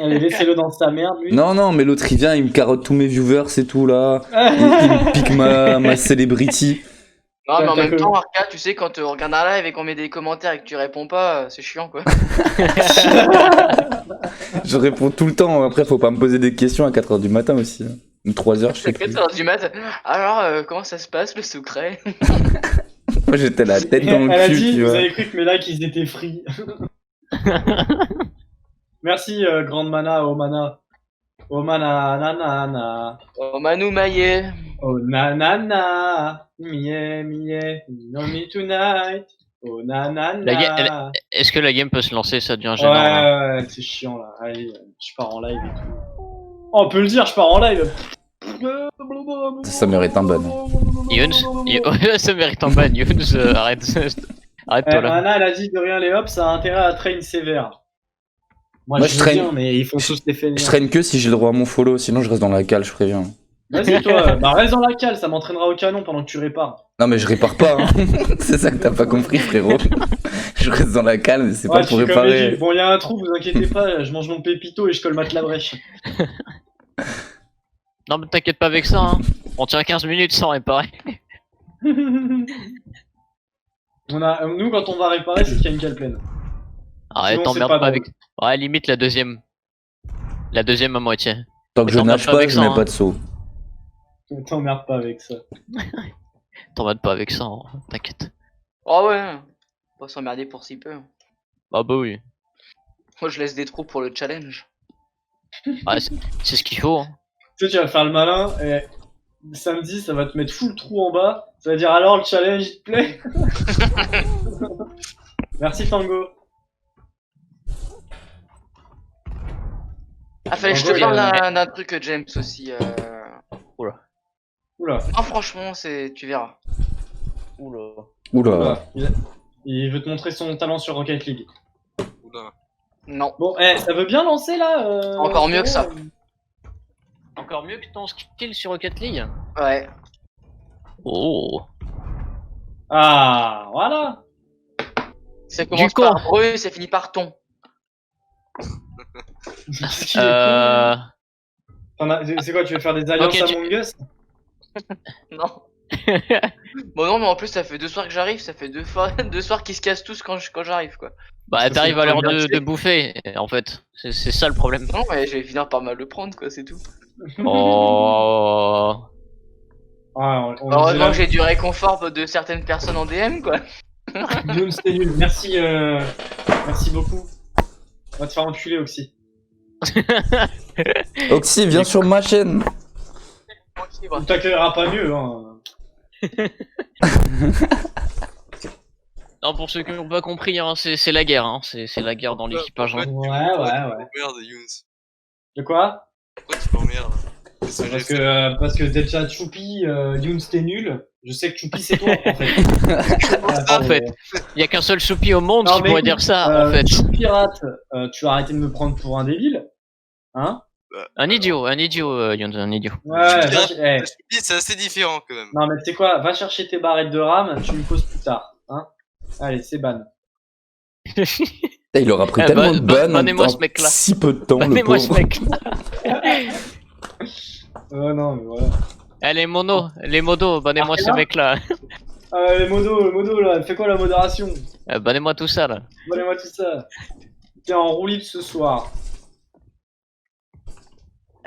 Allez, laissez-le dans sa merde, lui. Non, non, mais l'autre il vient, il me carotte tous mes viewers et tout là. Il me pique ma celebrity. Non, mais en T'as même que- temps, Arca, tu sais, quand on regarde un live et qu'on met des commentaires et que tu réponds pas, c'est chiant quoi. Je réponds tout le temps. Après, faut pas me poser des questions à 4h du matin aussi. Hein. Ou 3h, je sais C'est plus. 4h du mat. Alors, comment ça se passe le secret? Moi, j'étais la tête dans Elle le a cul, dit, tu vous vois. avez cru que mes likes ils étaient free. Merci, grande mana, oh mana. Oh mana, nanana. Oh, Manu Maillet. Oh nanana. Mie, mie. Know me tonight. Oh nanana. Est-ce que la game peut se lancer? Ça devient Ouais, gênant là. ouais, c'est chiant là. Allez, je pars en live et tout. Oh, on peut le dire, je pars en live. Ça mérite un ban. Younes, ça mérite un ban. Younes, arrête. Arrête-toi là. Mana, elle a dit de rien les hops, ça a intérêt à train sévère. Moi, Moi, je je veux traîne. bien, mais ils font tous les fainéants. Je traîne que si j'ai le droit à mon follow, sinon je reste dans la cale, je préviens. Vas-y, toi, bah reste dans la cale, ça m'entraînera au canon pendant que tu répares. Non, mais je répare pas. Hein. C'est ça que t'as pas compris, frérot. Je reste dans la cale, mais c'est Ouais, pas je pour suis comme réparer. Edu. Bon, il y a un trou, vous inquiétez pas, je mange mon pépito et je colmate la brèche. Non, mais t'inquiète pas avec ça. Hein. On tient 15 minutes sans réparer. Nous, quand on va réparer, c'est qu'il y a une cale pleine. Arrête, Sinon, c'est t'emmerdes pas pas drôle. avec. Ouais, limite la deuxième. La deuxième à moitié. Tant que je T'emmerdes nage pas pas, avec je ça, mets hein. pas de saut. T'emmerdes pas avec ça. T'emmerdes pas avec ça, hein. T'inquiète. Oh ouais. Pas s'emmerder pour si peu. Ah bah oui. Moi, je laisse des trous pour le challenge. Ouais, c'est ce qu'il faut. Hein. Tu sais, tu vas faire le malin et samedi, ça va te mettre full trou en bas. Ça va dire alors le challenge, il te plaît. Merci Tango. Ah, fallait que je te Tango, parle d'un truc, James aussi. Oula. Ah, franchement, tu verras. Oula. Oula. Il veut te montrer son talent sur Rocket League. Oula. Non. Bon, ça veut bien lancer là Encore mieux que ça. Encore mieux que ton skill sur Rocket League. Ouais. Oh. Ah, voilà. Ça commence con. par breu, ça finit par ton. Qu'est-ce qu'il est con. C'est quoi, tu veux faire des alliances Ok, Among Us? Non. Bon non, mais en plus ça fait 2 soirs que j'arrive, ça fait 2 soirs qu'ils se cassent tous quand j'arrive quoi. Bah Ça, t'arrives c'est à l'heure pas bien de fait. bouffer, en fait. C'est ça le problème. Non mais je vais finir par mal le prendre quoi, c'est tout. Oh. Ah, on Heureusement que j'ai du réconfort de certaines personnes en DM quoi. Youn, c'était nul. Merci, merci beaucoup. On va te faire enculer, Oxy. Oxy, viens sur ma chaîne. On t'accueillera pas mieux, hein. Non, pour ceux qui n'ont pas compris, hein, c'est la guerre, hein. C'est la guerre dans l'équipage. Hein. Ouais. Merde, Younes. De quoi? Pourquoi tu m'emmerdes? Qu'est-ce que j'ai fait? Parce que déjà Choupi, Youn, c'était nul. Je sais que Choupi, c'est toi, en fait. En fait, il y a qu'un seul choupi au monde Non, qui mais pourrait écoute, dire ça, en fait. Pirate, tu vas arrêter de me prendre pour un débile. Hein? Un idiot, Younes, un idiot. Ouais, va- eh. Je te dis, c'est assez différent quand même. Non, mais tu sais quoi? Va chercher tes barrettes de RAM, tu me poses plus tard. Hein? Allez, c'est ban. Putain, il aura pris Eh, tellement de ban bannez-moi en ce mec-là. si peu de temps, le Bannez-moi ce pauvre. mec. Non, mais voilà. Eh, les modos, bannez-moi ce mec-là. Les modos, là, fais quoi la modération? Bannez-moi tout ça, là. Donnez-moi tout ça. T'es en roue libre ce soir.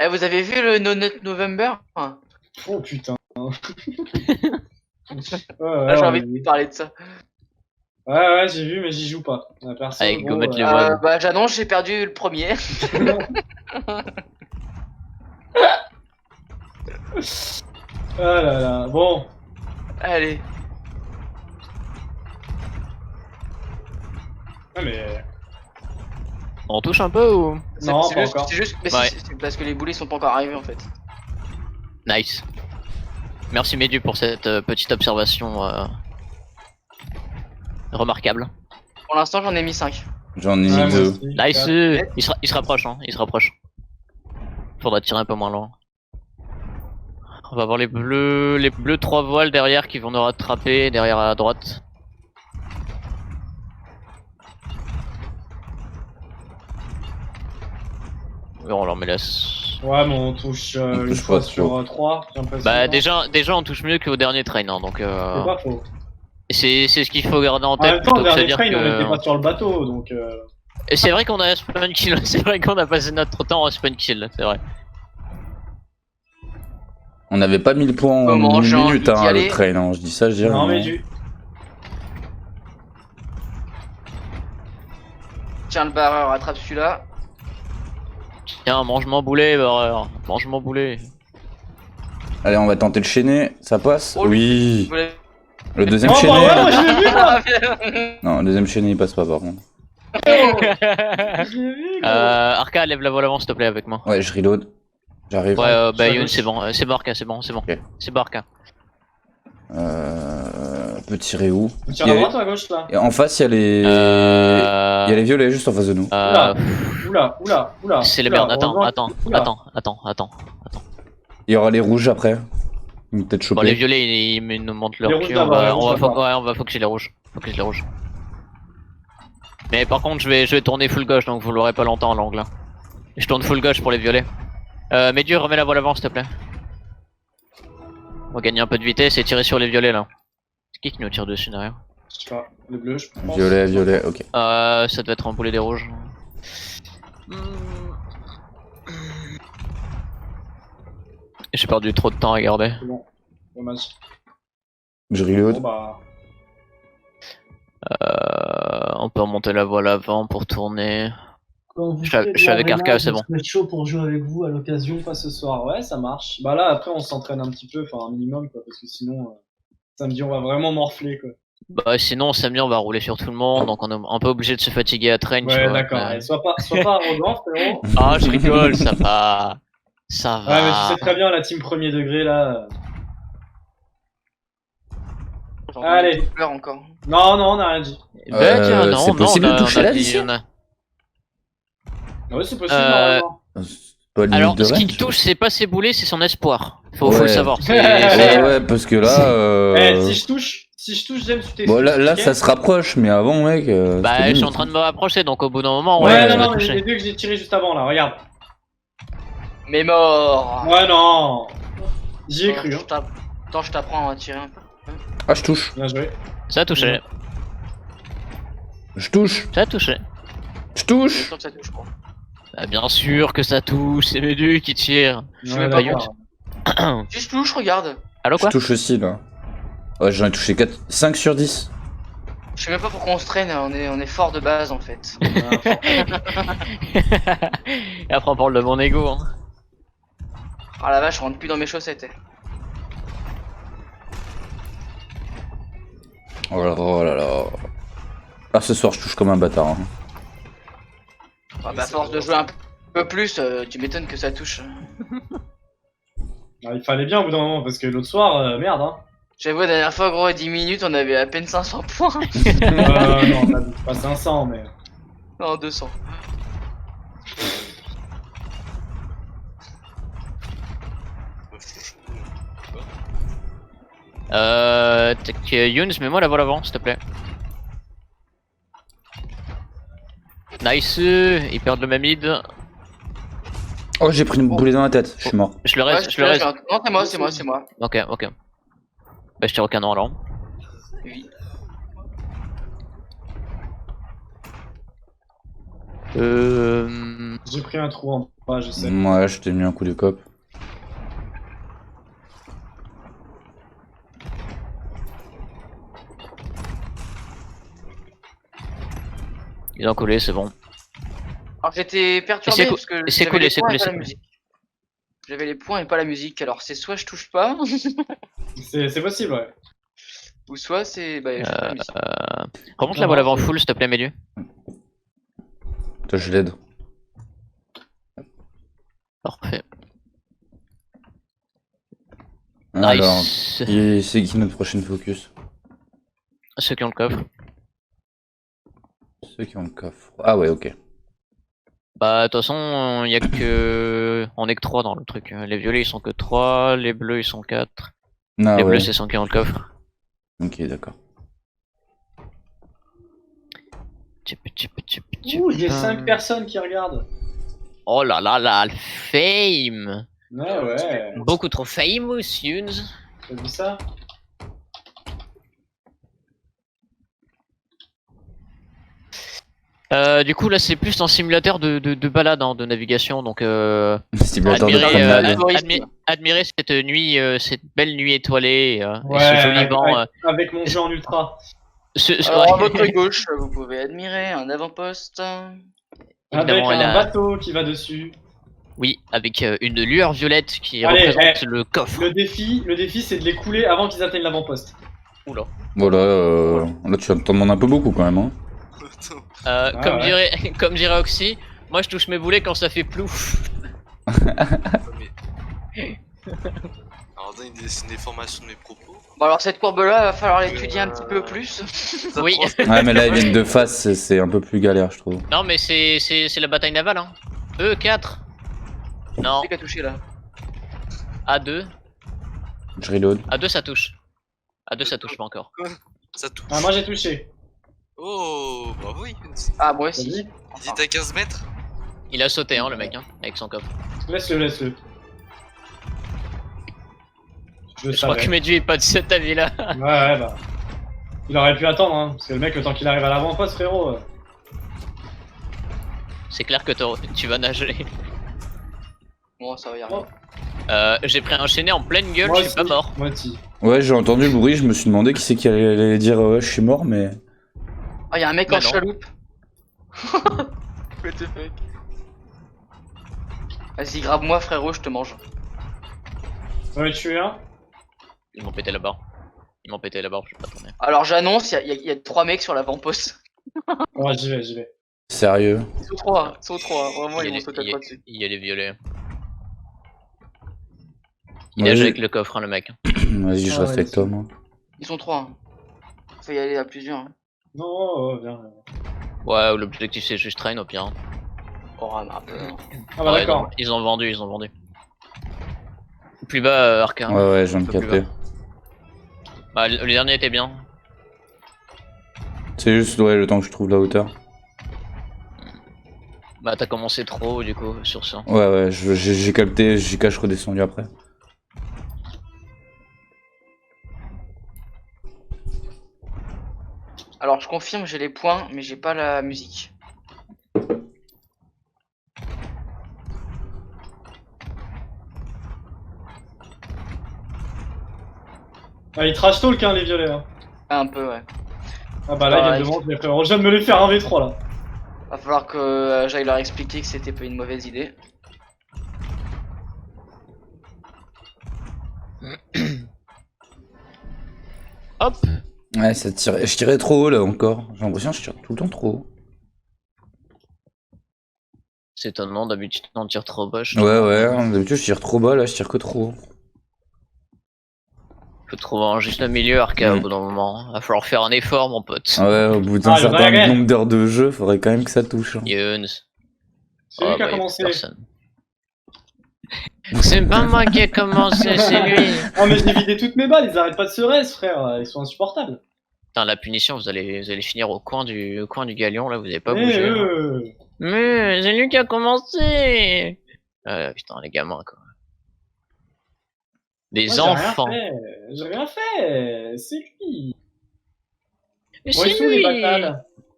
Eh, vous avez vu le No Nut November? Oh putain. Ouais, Là, j'ai envie ouais, de parler de ça. ouais, j'ai vu, mais j'y joue pas. Perso, Avec gros, gommette les voiles. Bah j'annonce, j'ai perdu le premier. Ah là là, bon. Allez. Ah, mais. On touche un peu ou? Non, C'est pas juste, encore. c'est juste mais Ouais. c'est parce que les boulets sont pas encore arrivés en fait. Nice. Merci Médu pour cette petite observation remarquable. Pour l'instant, j'en ai mis 5. J'en ai Ouais, mis moi deux. aussi. Nice. Il se rapproche, hein. Il se rapproche. Faudra tirer un peu moins loin. On va voir les bleus 3 voiles derrière qui vont nous rattraper derrière à droite. Oui, on leur met la. Ouais, mais on touche une touche fois pas sur 3, j'ai l'impression. Bah déjà on touche mieux qu'au dernier train, hein, donc C'est pas faux. c'est ce qu'il faut garder en En tête même temps, plutôt le que de se dernier dire train, on était que. pas sur le bateau, donc... Et c'est vrai qu'on a spawn kill, c'est vrai qu'on a passé notre temps à spawn kill, c'est vrai. On avait pas 1000 points en Comment j'ai une envie minute, d'y hein, aller. le train, hein. Je dis ça, je dis rien. Non, mais du... Tiens, le barreur, attrape celui-là. Tiens, mange mon boulet, barreur, mange mon boulet. Allez, on va tenter le chaîner, ça passe? Oh, Oui. Vous voulez- Le deuxième Oh, bah chaîné. ouais, moi je l'ai vu, là. Non, le deuxième chaîné il passe pas par contre. Je l'ai vu, gros. Arca, lève la voile avant s'il te plaît avec moi. Ouais, je reload. J'arrive. Ouais, sur bah la Youn gauche. c'est bon, c'est Barca, c'est bon, c'est bon. Ok. C'est Barca. Peut tirer où? On tire à droite ou à gauche, là? Et en face, il y a les. Il y a les violets juste en face de nous. Oula. C'est les oula, merdes, attends, heureusement- attends. Il y aura les rouges après. Ils vont peut-être choper. Bon, les violets ils nous montrent leur Les rouges cul, d'abord, les rouges d'abord. ouais, on va focus les rouges. Focus les rouges. Mais par contre, je vais tourner full gauche donc vous l'aurez pas longtemps l'angle. Je tourne full gauche pour les violets. Médieu, remets la voile avant s'il te plaît. On va gagner un peu de vitesse et tirer sur les violets là. C'est qui nous tire dessus derrière? Je sais pas, le bleu, je pense. Violet, ok. Ça doit être un boulet des rouges. J'ai perdu trop de temps à garder. C'est bon, dommage. Je Bon, reload. bah... On peut remonter la voile avant pour tourner. Quand vous Je faites suis de avec l'arena, Arca, c'est je bon. serais chaud pour jouer avec vous à l'occasion, pas ce soir. Ouais, ça marche. Bah là, après, on s'entraîne un petit peu, enfin un minimum, quoi, parce que sinon, samedi, on va vraiment morfler, quoi. Bah sinon samedi on va rouler sur tout le monde donc on est un peu obligé de se fatiguer à train. tu Ouais, vois, d'accord. mais- Allez, sois pas arrogant, frérot. Ah je rigole, ça va. Ça va. Ouais, mais tu sais très bien, la team premier degré, là... J'en Allez. ai pleure encore. Non, on a rien dit. Bah tiens, non, c'est non, possible on de a- toucher on a là, dit- d'ici on a- Ouais, c'est possible, Euh, normalement. C'est pas limite Alors de ce qui range. te touche c'est pas ses boulets, c'est son espoir. Faut Ouais. le savoir. Ouais, parce que là. Eh, si je touche, j'aime sous tes Bon, là, ok. ça se rapproche, mais avant, mec. Bah c'était je suis nul. en train de me rapprocher donc au bout d'un moment Ouais, je vais non, mais toucher. les deux que j'ai tirés juste avant, là, regarde. Mais mort. Ouais, non. J'y ai cru, hein. Attends, je t'apprends à tirer un peu. Ah, je touche. Bien joué. Ça a touché, Je touche. ça a touché. Je touche. Tant que ça touche, quoi. Bah bien sûr que ça touche, c'est Médu qui tire. Je Ouais, vais pas d'accord. Si je touche, regarde. Allo Je quoi? touche aussi, là. Ouais, j'en ai touché 5 sur 10. Je sais même pas pourquoi on se traîne, on est fort de base en fait. Et après on parle de mon ego. Hein. Ah la vache, je rentre plus dans mes chaussettes. Oh là là. Ah, ce soir, je touche comme un bâtard. Hein. Ah bah, à force de jouer un peu plus, tu m'étonnes que ça touche. Ah, il fallait bien au bout d'un moment, parce que l'autre soir, merde, hein. J'avoue, la dernière fois, gros, à 10 minutes, on avait à peine 500 points. Non, pas 500, mais... Non, 200. Younes, mets-moi la voile avant, s'il te plaît. Nice, ils perdent le même mid. Oh, j'ai pris une boulée dans la tête. Je suis mort. Je le Ouais, reste, je le reste. Non, c'est moi. Ok. Bah je tire au canon alors. Oui. J'ai pris un trou en bas, je sais. Moi, je t'ai mis un coup de cop. Ils ont collé, c'est bon. Alors j'étais Et perturbé c'est parce que c'est j'avais cool, les c'est points cool, et pas c'est la cool. musique. J'avais les points et pas la musique, alors c'est soit je touche pas, C'est possible, ouais. ou soit c'est... Bah, je fais pas la musique. Remonte la voile avant full, s'il te plaît, Médu. Toi, je l'aide. Parfait. Alors, Nice. c'est qui notre prochaine focus? Ceux qui ont le coffre. Ceux qui ont le coffre. Ah ouais, ok. Bah de toute façon, y a que... On est que 3 dans le truc. Les violets ils sont que 3, les bleus ils sont 4. Ah Les ouais. bleus c'est ceux qui ont le coffre. Ok, d'accord. Ouh, il y a 5 personnes qui regardent. Oh là là là, le fame. Ouais. Beaucoup trop famous, Yunes. T'as vu ça? Du coup, là, c'est plus un simulateur de balade, hein, de navigation, donc Simulateur de admirer, promenade. admirer cette nuit, cette belle nuit étoilée, et Ouais, ce joli vent. avec mon jeu en ultra. Alors, à votre gauche, vous pouvez admirer un avant-poste. Avec Évidemment, un bateau qui va dessus. Oui, avec une lueur violette qui Allez, représente le coffre. Le défi c'est de les couler avant qu'ils atteignent l'avant-poste. Oula. Voilà, là tu t'en demandes un peu beaucoup quand même. Hein. Comme, ouais. comme dirait Oxy, moi je touche mes boulets quand ça fait plouf. Alors, donne des formations de mes propos. Bon, alors cette courbe-là, va falloir l'étudier un petit peu plus. Oui. Ouais, mais là ils viennent de face, c'est un peu plus galère, je trouve. Non, mais c'est la bataille navale, hein. E4. Non, C'est qui a touché là? A2. Je reload. A2 ça touche. A2 ça touche pas encore. Ça touche. Ah, moi j'ai touché. Oh, bravo, Yunes. Ah, moi aussi. Vas-y. Il est à 15 mètres. Il a sauté, hein, le mec, hein, avec son coffre. Laisse-le. Je Je crois savais. que Medju est pas de cet avis-là. Ouais, bah. Il aurait pu attendre, hein. Parce que le mec, le temps qu'il arrive à l'avant-poste, frérot. C'est clair que tu vas nager. Bon, ça va y Oh. arriver. J'ai pris un chaîné en pleine gueule, Moi je suis pas aussi. mort. Moi aussi. Ouais, j'ai entendu le bruit, je me suis demandé qui c'est qui allait dire ouais, je suis mort, mais. Ah, y'a un mec Bah en non. chaloupe. What the fuck. Vas-y, grabe-moi, frérot, je te mange. J'en ai tué un. Ils m'ont pété la barre. Ils m'ont pété la barre, je vais pas tourner. Alors, j'annonce, y a 3 mecs sur l'avant-poste. Ouais, j'y vais. Sérieux. Ils sont 3, Vraiment, ils vont sauter il, pas dessus. il y a les violets. Il Ouais, nage j'ai- avec le coffre, hein, le mec. Vas-y, je Ah, reste ouais, avec toi, moi. Ils sont 3. Faut y aller à plusieurs. Hein. Non, oh, viens. Ouais, l'objectif c'est juste train au pire. Hein. Oh, un peu. Ah bah Ouais, d'accord. ils ont vendu. Plus bas, Arca. Ouais, ouais, je viens de Un peu plus capter. bas. Bah, le dernier était bien. C'est juste ouais, le temps que je trouve la hauteur. Bah, t'as commencé trop haut du coup sur ça. Ouais, ouais, j'ai capté, j'ai cache redescendu après. Alors, je confirme, j'ai les points, mais j'ai pas la musique. Ah, ils trash talk, hein, les violets. Hein. Un peu, ouais. Ah bah là, il vient de manger, frérot. Je viens de me les faire 1v3 là. Va falloir que j'aille leur expliquer que c'était pas une mauvaise idée. Hop. Ouais, ça tire. Je tirais trop haut là encore. J'ai l'impression que je tire tout le temps trop haut. C'est étonnant, d'habitude on tire trop bas. Ouais, ouais, d'habitude je tire trop bas, là je tire que trop haut. Faut trouver un juste milieu, Arca, au bout d'un moment. Va falloir faire un effort, mon pote. Ouais, au bout d'un Ah, le certain baguette. nombre d'heures de jeu, faudrait quand même que ça touche. Hein. Yuns. C'est lui qui a bah, y a commencé. personne. C'est pas moi qui ai commencé, c'est lui. Oh, mais j'ai vidé toutes mes balles, ils arrêtent pas de se reste, frère. Ils sont insupportables. Putain, la punition, vous allez finir au coin du galion, là, vous avez pas Eh, bougé. Hein. Mais c'est lui qui a commencé. Putain, les gamins, quoi. Des Moi, enfants. J'ai rien fait. C'est lui. Mais Bon, ils c'est sont les lui. batailles.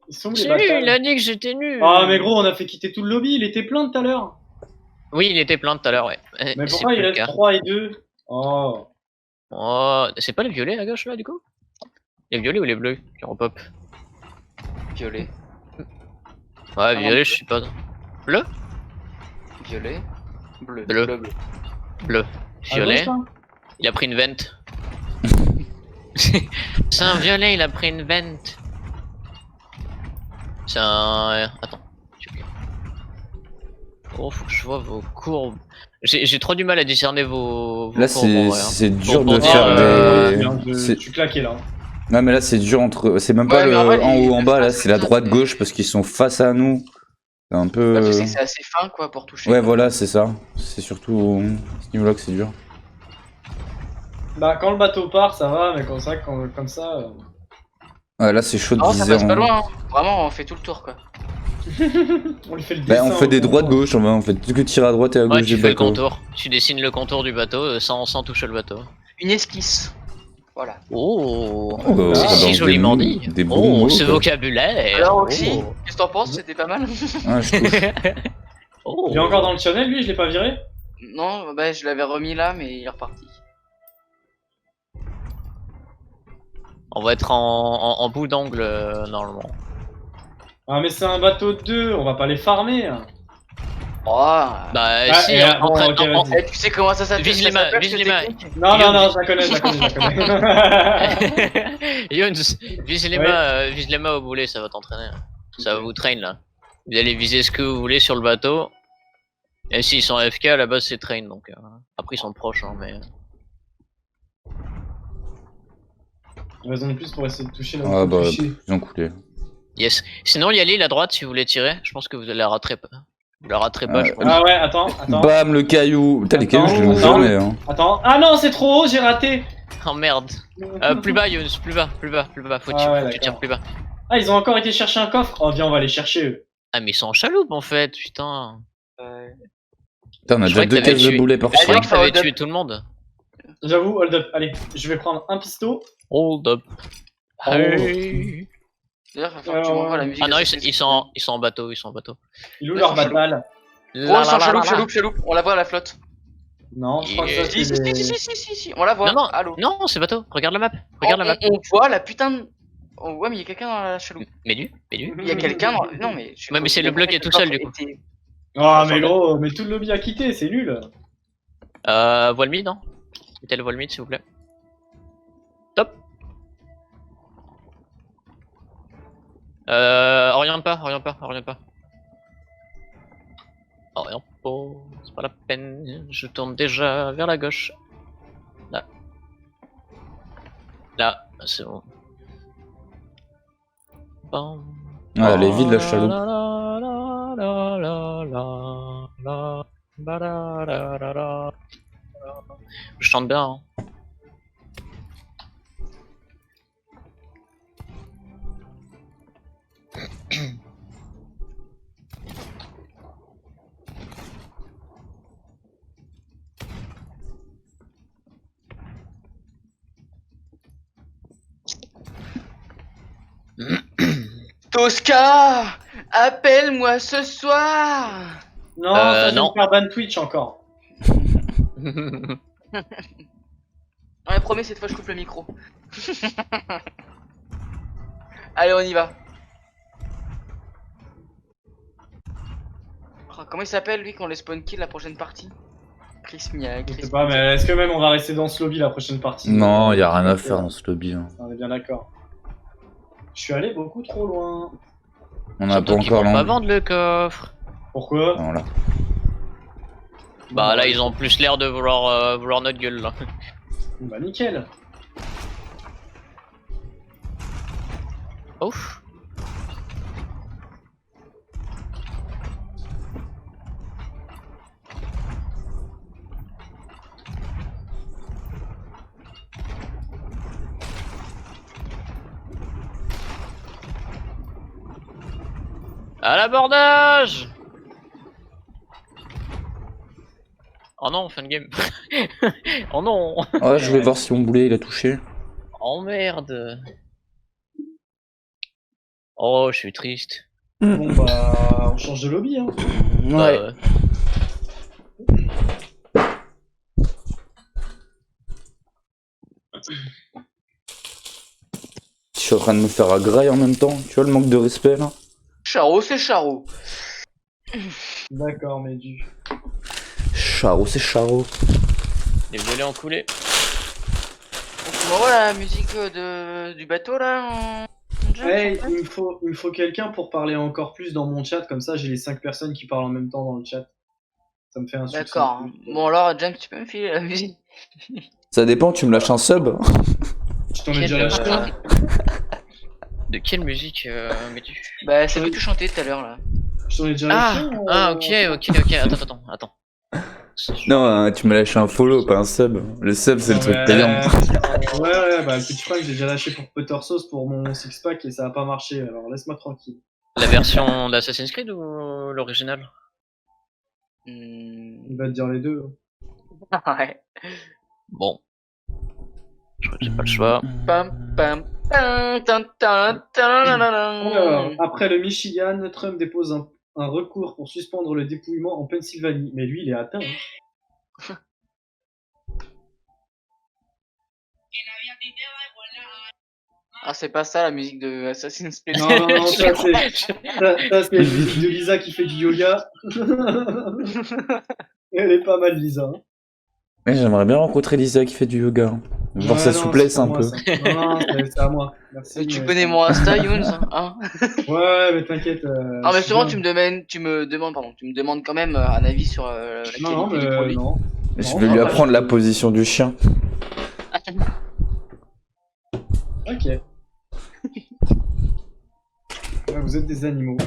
Ils sont les C'est lui, il batailles. a dit que j'étais nul. Ah, mais gros, on a fait quitter tout le lobby. Il était plein tout à l'heure. Oui, il était plein tout à l'heure, ouais. Mais C'est pourquoi plus il le reste cas. 3 et 2? Oh. Oh, c'est pas les violets à gauche, là, du coup? Les violets ou les bleus qui repop? Violet. Ouais, non, violet, je sais pas. Bleu? Violet. Bleu. Bleu. Bleu. Bleu. À Violet. gauche, là Il a pris une vente. C'est un violet, il a pris une vente. C'est un... Attends. Oh, faut que je vois vos courbes. J'ai trop du mal à discerner vos Là, courbes, en vrai, hein. c'est dur Bon, de bon, faire Bien, des. je c'est- suis claqué là. Non, mais là, c'est dur entre. C'est même pas Ouais, mais en vrai, en les- haut en bas, là, les- c'est la droite-gauche parce qu'ils sont face à nous. C'est un peu. Là, tu sais que c'est assez fin, quoi, pour toucher. Ouais, voilà, c'est ça. C'est surtout à ce niveau-là que c'est dur. Bah, quand le bateau part, ça va, mais comme ça, comme ça. Ouais, là, c'est chaud de Non, ça viser passe pas en. loin. Hein. Vraiment, on fait tout le tour, quoi. On lui fait le dessin. Bah, on fait au des fond. droites-gauche, on fait que tirer à droite et à Ouais, gauche tu du fais le bateau. contour. Tu dessines le contour du bateau sans toucher le bateau. Une esquisse. Voilà. Oh, Oh, ça c'est balance si joliment des dit. mots- des bons mots, Ce quoi. vocabulaire. Alors Oh. Oxy, qu'est-ce que t'en penses? C'était pas mal? Ah, je trouve. Oh. Il est encore dans le channel, lui, je l'ai pas viré. Non, bah je l'avais remis là, mais il est reparti. On va être en bout d'angle normalement. Ah, mais c'est un bateau de 2, on va pas les farmer. Oh. Bah si, et, en bon, train- ok, en- vas-y. Eh, tu sais comment ça s'appelle? Vise ça les mains, s'appelle, vise cette les mains. technique Non, non, Guillaume, non, je la connais, je la connais, je la connais. Younes, vise les mains au boulet, ça va t'entraîner. Ça va vous train là. Vous allez viser ce que vous voulez sur le bateau. Et s'ils sont AFK, à la base c'est train donc. Après ils sont proches, hein, mais. Raison de plus pour essayer de toucher là où Ah faut bah, toucher. ils ont coulé. Yes. Sinon, il y a l'île à droite si vous voulez tirer. Je pense que vous la raterez pas. Vous la raterez pas, je pense. Ah ouais, attends. Bam, le caillou. Putain, les cailloux, je les mets Attends. jamais. Hein. Attends. Ah non, c'est trop haut, j'ai raté. Oh merde. Plus bas, Younes, plus bas. Faut que Ah ouais, faut que tu tires d'accord. plus bas. Ah, ils ont encore été chercher un coffre. Oh, viens, on va aller chercher eux. Ah, mais ils sont en chaloupe en fait, putain. Putain, on a Je déjà croyais que 2 t'avais caisses de tué. boulets par Je croyais semaine. que t'avais Hold up. tué tout le monde. J'avoue, hold up. Allez, je vais prendre un pisto. Hold up. Oh. Hey. D'ailleurs, il va falloir que tu m'envoies la musique. Ah non, de ils, cette ils sont en bateau, ils sont en bateau. Il est où leur batal? Oh, c'est un chaloupe. On la voit à la flotte. Non, je crois que ça Si, c'est des... si, on la voit. Non, non, Allô. non, c'est bateau. Regarde la map. Regarde la map. On voit la putain de. Oh, ouais, mais il y a quelqu'un dans la chaloupe. Mets-du. Il y a quelqu'un dans. Non, mais. Ouais, mais c'est le bloc qui est tout seul, du coup. Oh, mais gros, mais tout le lobby a quitté, c'est nul. Voile mid, non? Mettez le voile mid, s'il vous plaît. Top. Oriente pas. Oriente pas, c'est pas la peine. Je tourne déjà vers la gauche. Là. Là, c'est bon. Bam. Ah, elle est vide la chaloupe. Je chante bien, hein. Tosca, appelle-moi ce soir. Non, ça je vais non. me faire ban Twitch encore. Ouais, promets, cette fois je coupe le micro. Allez, on y va. Oh, comment il s'appelle lui qu'on les spawn kill la prochaine partie? Chris Mia. Je sais pas, mais est-ce que même on va rester dans ce lobby la prochaine partie? Non, y a rien à faire dans ce lobby. Hein. On est bien d'accord. Je suis allé beaucoup trop loin. On n'a pas Surtout qu'ils encore vont pas l'angle. vendre le coffre. Pourquoi? Voilà. Bah là, ils ont plus l'air de vouloir notre gueule là. Bah nickel. Ouf. À l'abordage! Oh non, fin de game. Oh non! Ouais, je voulais voir si mon boulet il a touché. Oh merde! Oh, je suis triste. Bon bah, on change de lobby hein. Ouais. Je suis en train de me faire agrailler en même temps. Tu vois le manque de respect là? Charo, c'est Charo. D'accord, mais du... Charo, c'est Charo. Les violets ont coulé. Donc, tu m'envoies la musique du bateau là en jeu, Hey, s'il te plaît il me faut quelqu'un pour parler encore plus dans mon chat, comme ça j'ai les 5 personnes qui parlent en même temps dans le chat. Ça me fait un succès. D'accord. Bon alors James, tu peux me filer la musique? Ça dépend, tu me lâches un sub. Je t'en ai déjà lâché un. De quelle musique mets-tu? Bah c'est que tu chantais tout à l'heure là. Je t'en ai déjà Ah, lâché un, ah, ok. Attends. Non, tu me lâches un follow, pas un sub. Le sub, c'est le truc payant. Ouais, bah le petit frag j'ai déjà lâché pour Peter Sauce pour mon six pack et ça a pas marché, alors laisse-moi tranquille. La version d'Assassin's Creed ou l'original? Il va te dire les deux. Ouais. Bon. Je crois que j'ai pas le choix. Pam, pam, pam, tan, tan, tan, nan, nan, Alors, nan. après le Michigan, Trump dépose un recours pour suspendre le dépouillement en Pennsylvanie. Mais lui, il est atteint. Hein. Ah, c'est pas ça la musique de Assassin's Creed. Non, non, non, ça c'est la musique de Lisa qui fait du yoga. Elle est pas mal, Lisa. Hein. Ouais, j'aimerais bien rencontrer Lisa qui fait du yoga. Hein. Voir sa non, souplesse c'est pas un moi, peu. ça. Non, c'est à moi. Merci. Tu mais connais c'est- mon Insta, Younes, hein? Ouais, mais t'inquiète. Ah, mais je suis souvent bien. tu me demandes quand même un avis sur la Non, qualité du mais produit. non. Je Non, vais non, lui pas apprendre du la tout. position du chien. Ok. Ouais, vous êtes des animaux.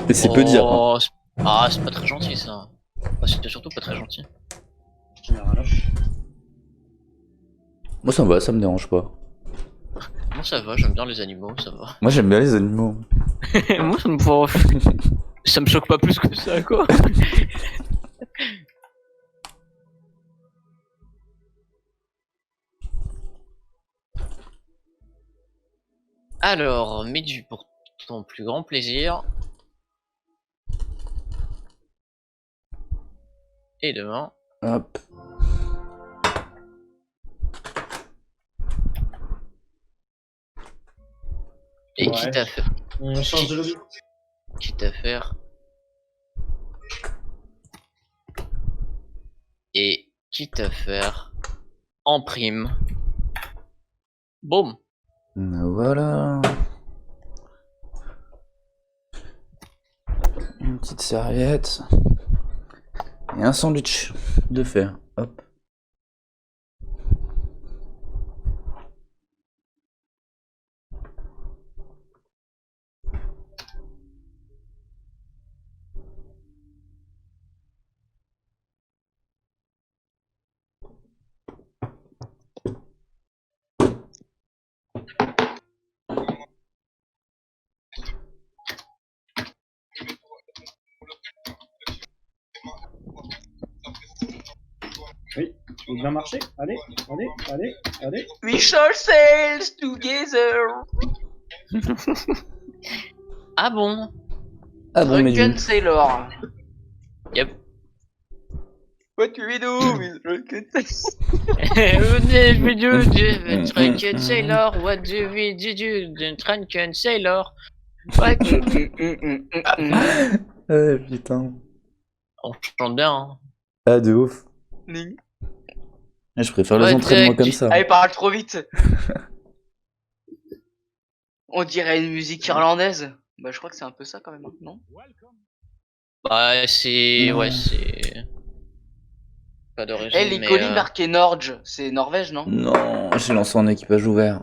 Et c'est peu dire. Hein. Oh, ah, c'est pas très gentil ça. Ah, c'était surtout pas très gentil. Général. Moi ça me va, ça me dérange pas. Moi ça va, j'aime bien les animaux, ça va. Moi j'aime bien les animaux. Moi ça me ça me choque pas plus que ça quoi. Alors, Midju, pour ton plus grand plaisir. Et demain. Hop. Et Ouais. quitte à faire. On change de lobby. Quitte à faire. Et quitte à faire. En prime. Boum. Voilà. Une petite serviette. Et un sandwich de fer. Hop. Oui, il bien marché. Allez, allez, allez, allez. We shall sail together. Ah bon? Ah bon, mais Drunken Sailor. Yep. What do we do with Drunken Drunken Sailor, what do we do? Drunken Sailor. What do... putain. On chante bien, hein. Ah, de ouf. Je préfère les Ouais, entraînements direct, comme ça. Allez, parle trop vite. On dirait une musique irlandaise. Bah, je crois que c'est un peu ça quand même, hein, non? Bah, c'est... Non. Ouais, c'est... Pas d'origine, Eh, les mais... colis marqués Norge, c'est Norvège, non? Non, j'ai lancé en équipage ouvert.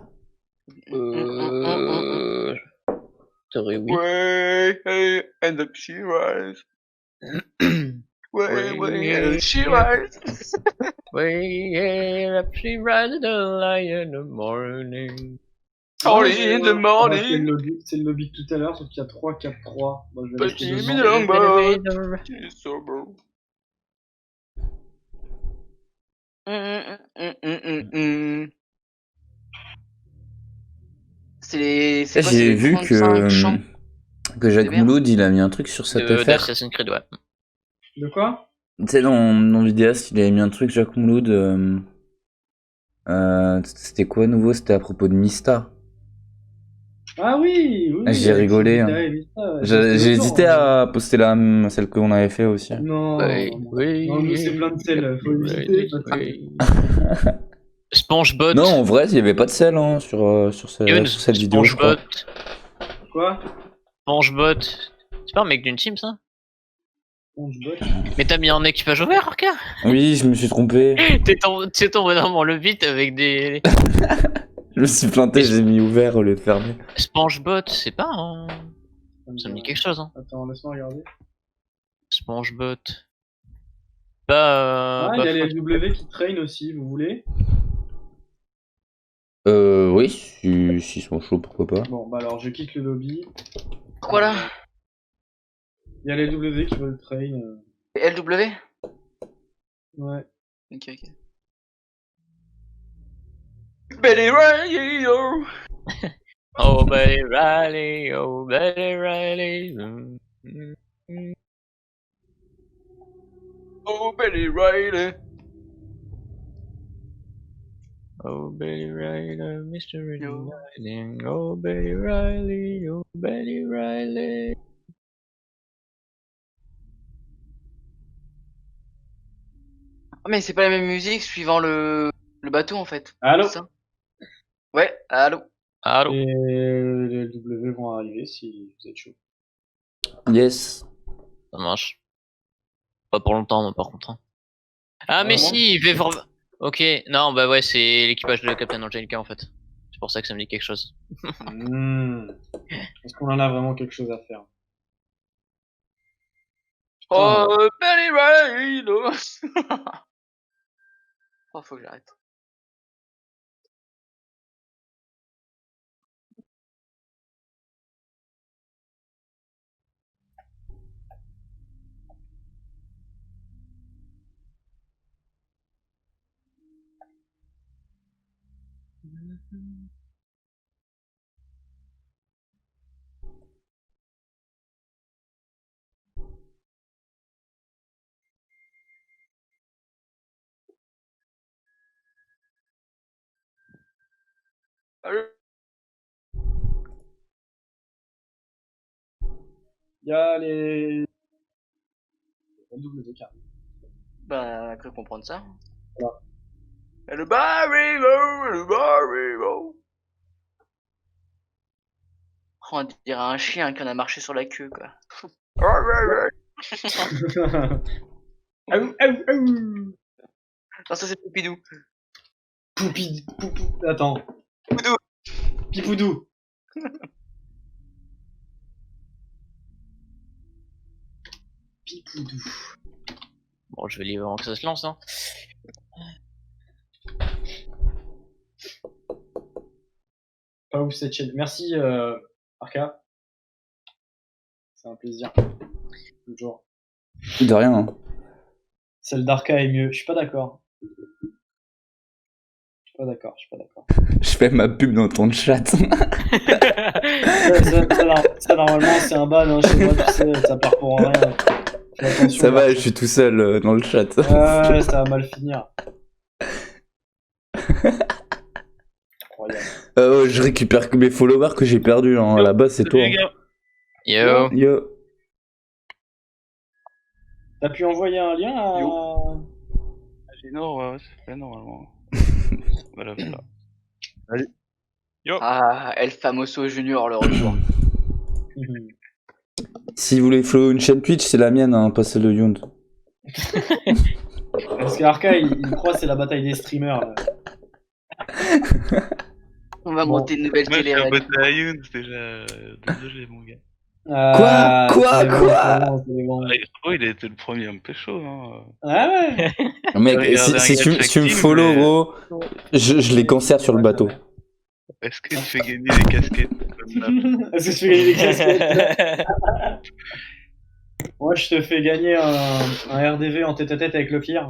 T'aurais oui. Ouais, hey, and the she rise. Ouais, Ouais, and she rise. Way up she rides the lion in the morning. Early in the morning. C'est le lobby de tout à l'heure, sauf qu'il y a 3, 4, 3. Bon, je vais Petit rester mini devant. longboat. It's so beau. C'est quoi, c'est J'ai les vu 35 chants que Jacques C'est bien. Mouloud, il a mis un truc sur cette affaire. D'Assassin's Creed, ouais. De quoi? Tu sais, dans Vidéaste, il avait mis un truc, Jacques Mouloud. C'était quoi nouveau? C'était à propos de Mista. Ah oui, oui. J'ai avec rigolé, Sylvie hein. Day, oui, ça, J'ai c'était hésité longtemps, hein. à poster celle qu'on avait fait aussi. Non, Oui, non, oui, non, nous c'est plein de sel, faut éviter. oui. SpongeBot. Non, en vrai, il n'y avait pas de sel hein, sur Youn, cette vidéo, je crois. SpongeBot. Quoi? SpongeBot. C'est pas un mec d'une team, ça? SpongeBot. Mais t'as mis en équipage ouvert, Orca? Oui, je me suis trompé. T'es tombé dans mon levier avec des... Je me suis planté, j'ai mis ouvert au lieu de fermer. SpongeBot, c'est pas un... Ça me dit quelque chose, hein. Attends, laisse-moi regarder. SpongeBot. Bah, Ah, il y a les LW qui traînent aussi, vous voulez? Oui, s'ils sont chauds, pourquoi pas. Bon, bah alors je quitte le lobby. Quoi là? Il y a les W qui veulent train. LW? Ouais. Ok, ok. Betty Radio! Oh, Betty Riley, oh, Betty Riley. Oh, Betty Riley! Oh, Betty Riley, Mr. Yo. Riley. Oh, Betty Riley, oh, Betty Riley. Ah, mais c'est pas la même musique suivant le bateau en fait. Allô? C'est ça? Ouais, allô? Allô? Et les W vont arriver si vous êtes chaud. Yes. Ça marche. Pas pour longtemps, moi, par contre. Hein. Ah, mais Vraiment si, V4... Ok, non, bah ouais, c'est l'équipage de Captain Angelica, en fait. C'est pour ça que ça me dit quelque chose. Est-ce qu'on en a vraiment quelque chose à faire? Oh, Betty Riley! Oh, faut que j'arrête. Allô? Il y a les W qui arrivent. Bah, cru comprendre ça. Voilà. Et le Barrigo, le Barrigo. On dirait un chien qui en a marché sur la queue, quoi. Aou, aou, aou. Non, ça c'est Poupidou. Poupou. Attends. Poupidou. Pipoudou. Pipoudou. Bon, je vais livrer avant que ça se lance, hein. Pas ouf cette chaîne. Merci Arca. C'est un plaisir. Toujours. De rien. Hein. Celle d'Arca est mieux. Je suis pas d'accord. Je fais ma pub dans ton chat. Ça, normalement c'est un ban, hein, chez moi, tu sais, ça part pour rien. Fais attention, Ça va, là. je suis tout seul dans le chat. Ouais, ça va mal finir. Incroyable. Je récupère que mes followers que j'ai perdus. Hein. Là-bas, c'est toi. Hein. Yo. Yo. T'as pu envoyer un lien à... Non, ouais, c'est fait normalement. Voilà. Ah, El Famoso Junior, le retour. Si vous voulez follow une chaîne Twitch, c'est la mienne, hein, pas celle de Yound. Parce qu'Arca, il croit que c'est la bataille des streamers. Là. On va Bon. monter une nouvelle Moi, je suis un télé-réalité. peu Youn, déjà. Désolé, mon gars. Quoi c'est les grands. Oh, il a été le premier à me pécho, hein. Ah ouais. Mec, Regarde, si tu me tactile, follow, mais- gros, je les conserve sur le bateau. Est-ce que tu fais gagner des casquettes comme ça? Est-ce que tu fais gagner des casquettes? Moi, je te fais gagner un RDV en tête-à-tête avec le pire.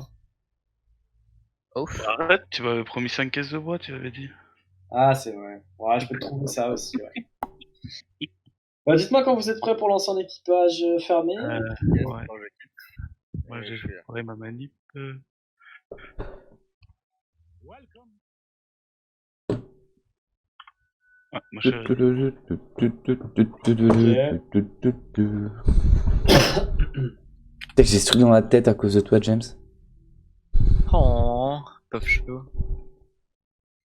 Ouf. Arrête, tu m'avais promis 5 caisses de bois, tu avais dit. Ah, c'est vrai. Ouais, je peux te trouver ça aussi, ouais. Bah, dites-moi quand vous êtes prêts pour lancer un équipage fermé. Ouais. Moi, j'ai fait ma manip. Ah, moi, je Putain, j'ai ce truc dans la tête à cause de toi, James. Oh, pauvre cheveux.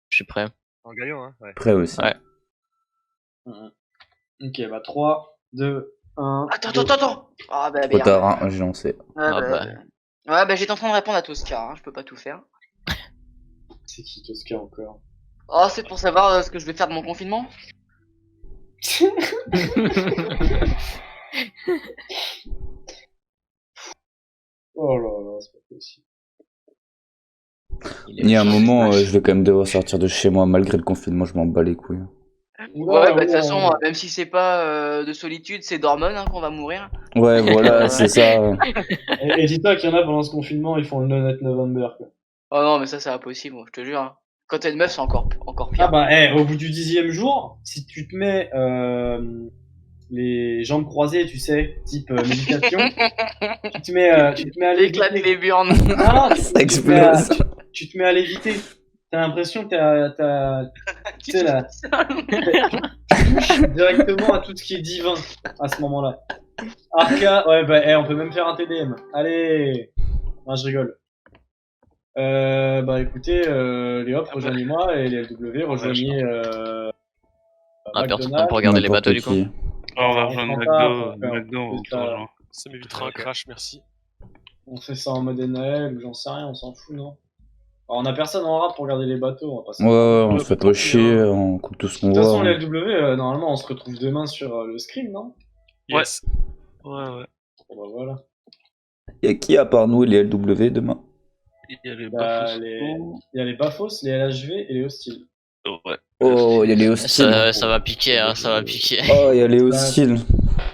Je suis prêt. En gagnant, hein. Ouais. Prêt aussi. Ouais. Ok, bah 3, 2, 1. Attends. Ah, bah, Trop merde. tard, hein, j'ai lancé. Ouais, Ah, bah. Ouais, bah, j'étais en train de répondre à Tosca, hein, je peux pas tout faire. C'est qui Tosca encore? Oh, c'est pour savoir ce que je vais faire de mon confinement? Oh là là, c'est pas possible. Il Il y a un est- moment, je vais quand même devoir sortir de chez moi malgré le confinement, je m'en bats les couilles. Ouais, bah de toute façon, même si c'est pas de solitude, c'est d'hormones hein, qu'on va mourir. Ouais, voilà, c'est ça. Et dis-toi qu'il y en a pendant ce confinement, ils font le No Nut November, quoi. Oh non, mais ça c'est impossible, moi, je te jure. Hein. Quand t'es une meuf, c'est encore Ah pire. bah, au bout du 10e jour, si tu te mets les jambes croisées, tu sais, type méditation, tu te mets à Éclate léviter. les burnes. Ah, Ça explose. Tu te mets à léviter. T'as l'impression que tu sais, là, tu touches directement à tout ce qui est divin à ce moment-là. Arca, ouais, bah, on peut même faire un TDM. Allez! Non, je rigole. Bah écoutez, les hop, rejoignez-moi et les LW, rejoignez Ah, personne McDonald's. pour regarder les N'importe bateaux du coup. qui. Oh, on va rejoindre Prends pas, McDo, on te ça- rejoint. Ça m'évitera un crash, merci. On fait ça en mode NL ou j'en sais rien, on s'en fout, non? Alors, on a personne en rap pour regarder les bateaux, on va pas se- Ouais, ouais, on De se fait pas chier, on coupe tout ce qu'on toute voit. façon, hein. les LW, normalement, on se retrouve demain sur le scrim, non? Yes. Ouais, ouais. Bon, bah voilà. Y'a qui à part nous et les LW demain? Il y a les Bah, Bafos. il y a les Bafos, les LHV et les Hostiles. Ouais. Oh, y'a les hostiles. Ça va piquer, hein, ça va piquer. Oh, y'a les hostiles.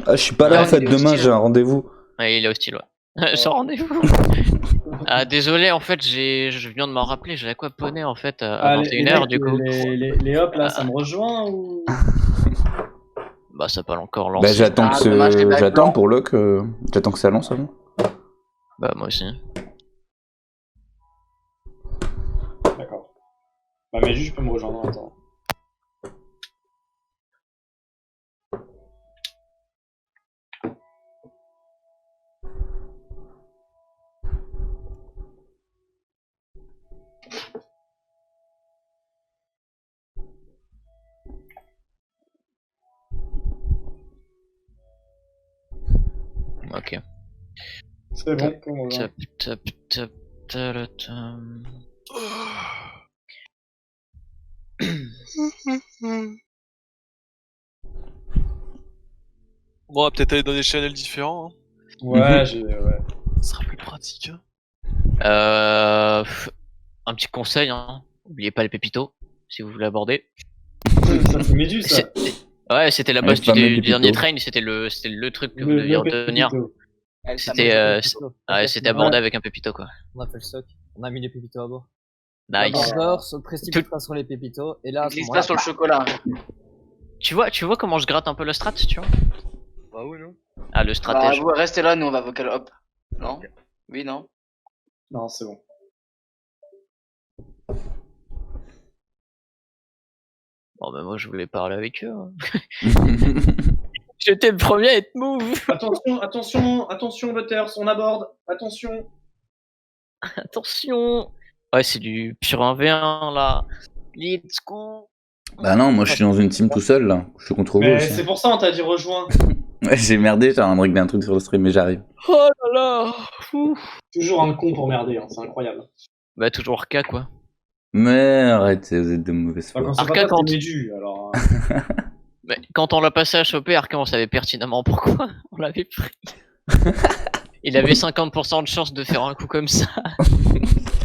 Ah, je suis pas là Ouais, en fait, les demain hostiles. j'ai un rendez-vous. Ouais, il est hostile, ouais. Sans rendez-vous. Ah, désolé, en fait, je viens de m'en rappeler, j'ai aquaponé en fait à les 21h mecs, du coup. les hop là, ça me rejoint ou? Bah, ça peut encore Bah, lancer. j'attends Ah, dommage, les bacs j'attends blancs. pour Locke, j'attends que ça lance avant. Bah, moi aussi. D'accord. Bah, mais juste, je peux me rejoindre, attends. Ok. C'est bon, on me rejoint. Top, top, top, taratam. Bon, on va peut-être aller dans des channels différents. Ouais, Hein. Ce sera plus pratique. Hein. Un petit conseil, hein. Oubliez pas les pépitos, si vous voulez aborder. Ça fait Méduse, ça. Ouais, c'était la Ouais, base pas mal du de dernier pépito. train, c'était le truc que vous deviez retenir. Pépito. C'était abordé avec un pépito quoi. On a fait le soc, on a mis les pépitos à bord. Nice. D'abord, se précipite pas sur les pépitos, et là, à ce Glisse moment-là, pas sur le chocolat. Tu vois comment je gratte un peu le strat, tu vois? Bah oui, non. Ah, le Bah, stratège. vous restez là, nous on va vocal hop. Non? Oui, non? Non, c'est bon. Bon, bah, moi, je voulais parler avec eux. Hein. J'étais le premier à être move. Attention, Butters, on aborde. Attention. Attention. Ouais, c'est du pur 1v1 là. Let's go. Bah non, moi je suis dans une team tout seul là. Je suis contre vous Mais aussi. c'est pour ça, on t'a dit rejoins. Ouais, j'ai merdé, j'ai envie de régler un truc sur le stream, mais j'arrive. Oh là là. Ouf. Toujours un con pour merder, hein, c'est incroyable. Bah, toujours K quoi. Mais arrêtez, vous êtes de mauvaise Enfin, foi. quand c'est Arca, pas toi, quand- c'est Médu, alors. Mais quand on l'a passé à choper, Arca, on savait pertinemment pourquoi on l'avait pris. Il avait 50% de chance de faire un coup comme ça.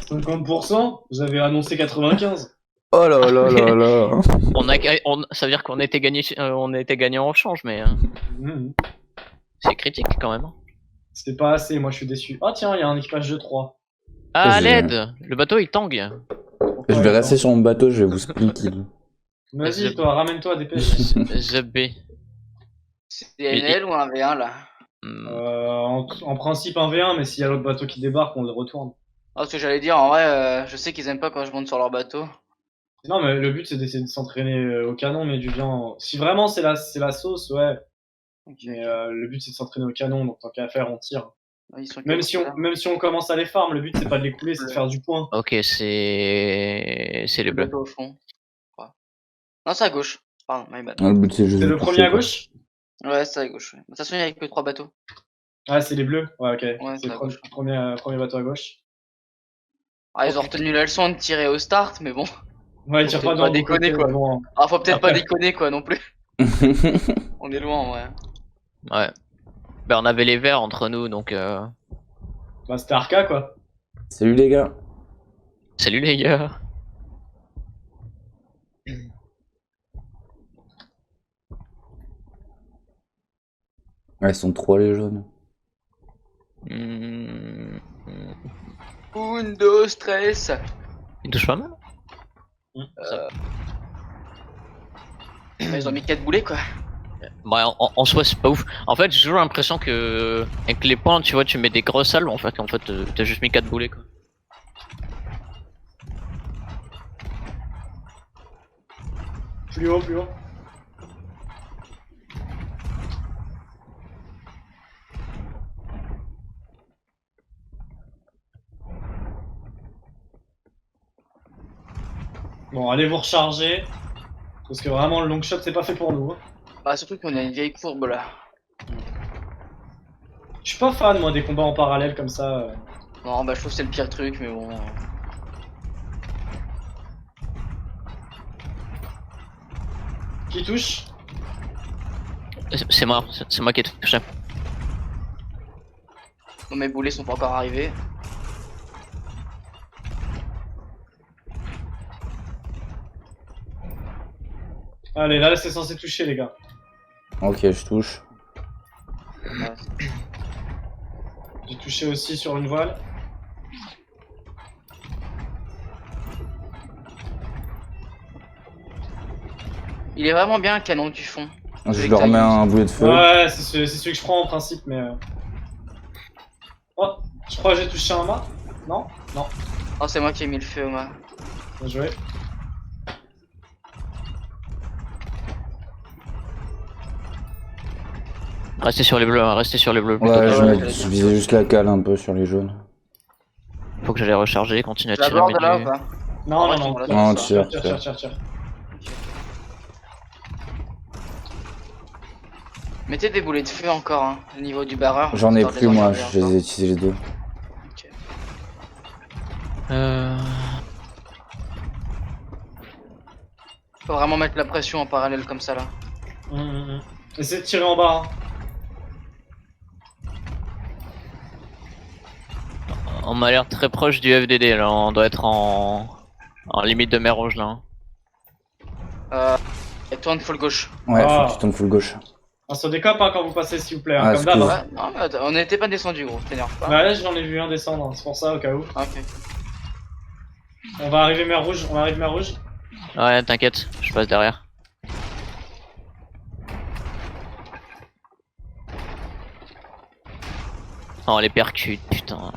50%, j'avais annoncé 95. Oh là là là là. Ça veut dire qu'on était gagnant en change, mais Mhm. c'est critique quand même. Hein. C'était pas assez, moi je suis déçu. Ah tiens, il y a un équipage de 3. Ah, à j'ai- l'aide. Le bateau il tangue. Je vais rester sur mon bateau, je vais vous split kill. Vas-y, toi, ramène-toi, dépêche. The B. C'est NL ou un V1 là? En principe un V1, mais s'il y a l'autre bateau qui débarque, on le retourne. Ah, ce que j'allais dire, en vrai, je sais qu'ils aiment pas quand je monte sur leur bateau. Non, mais le but c'est d'essayer de s'entraîner au canon, mais du bien. Si vraiment c'est la sauce, ouais. Mais le but c'est de s'entraîner au canon, donc tant qu'à faire, on tire. Ils sont Même si on commence à les farm, le but c'est pas de les couler, c'est de faire du point. Ok, c'est les bleus. au fond. Ouais. Non, c'est à gauche. Pardon, my bad. Le but c'est juste C'est de le pousser, premier à quoi. gauche? Ouais, c'est à gauche. Ouais. De toute façon, il y a que 3 bateaux. Ah, c'est les bleus? Ouais, ok. c'est c'est le à gauche. premier bateau à gauche. Ah, ils ont retenu la leçon de tirer au start, mais bon. Ouais, il Faut tire peut-être pas pas dans le déconner, côté, quoi. mais bon. Ah, faut peut-être pas Après. déconner, quoi, non plus. On est loin, ouais. Ouais. Ben on avait les verts entre nous, donc Bah, c'était Arca, quoi. Salut les gars. Salut les gars. Ouais, ils sont 3 les jaunes. Undo stress. Il touche pas mal. Ils ont mis 4 boulets quoi. Bah, en soi, c'est pas ouf. En fait, j'ai toujours l'impression que avec les points, tu vois, tu mets des grosses salves. En fait, t'as juste mis 4 boulets quoi. Plus haut, plus haut. Bon, allez vous recharger. Parce que vraiment, le long shot, c'est pas fait pour nous. Hein. Bah surtout qu'on a une vieille courbe là. Je suis pas fan, moi, des combats en parallèle comme ça. Non bah je trouve que c'est le pire truc mais bon. Qui touche? C'est moi qui ai touché. Bon, mes boulets sont pas encore arrivés. Allez, là, c'est censé toucher, les gars. Ok, je touche. J'ai touché aussi sur une voile. Il est vraiment bien le canon du fond. Je leur mets un boulet de feu. Ouais, c'est celui que je prends en principe, mais... Oh, je crois que j'ai touché un mât. Non? Non. Oh c'est moi qui ai mis le feu au mât. Bien joué. Restez sur les bleus, hein, restez sur les bleus. plutôt Ouais, que- je visais juste la cale un peu sur les jaunes. Faut que j'aille recharger, continuer à Tu la tirer. bordes là ou mais- pas? Non, Ouais, non, non. tu Non, Tire, tire, tire, tire. tire, tire. Mettez des boulets de feu encore hein, au niveau du barreur. J'en ai histoire de plus, les moi, recharger je les encore. ai utilisés les deux. Faut vraiment mettre la pression en parallèle comme ça là. Essayez de tirer en bas. Hein. On m'a l'air très proche du FDD là, on doit être en limite de mer rouge là. Et tourne full gauche. Ouais, Ah. faut que tu tournes full gauche. On se décope hein, quand vous passez, s'il vous plaît. Hein, Ah, comme d'hab. excuse. Hein. Ouais, non mais attends, on n'était pas descendu gros, t'énerve pas. Bah là, j'en ai vu un descendre, hein, c'est pour ça, au cas où. Ah, ok. On va arriver mer rouge, on arrive mer rouge. Ouais, t'inquiète, je passe derrière. Oh les percutes, putain.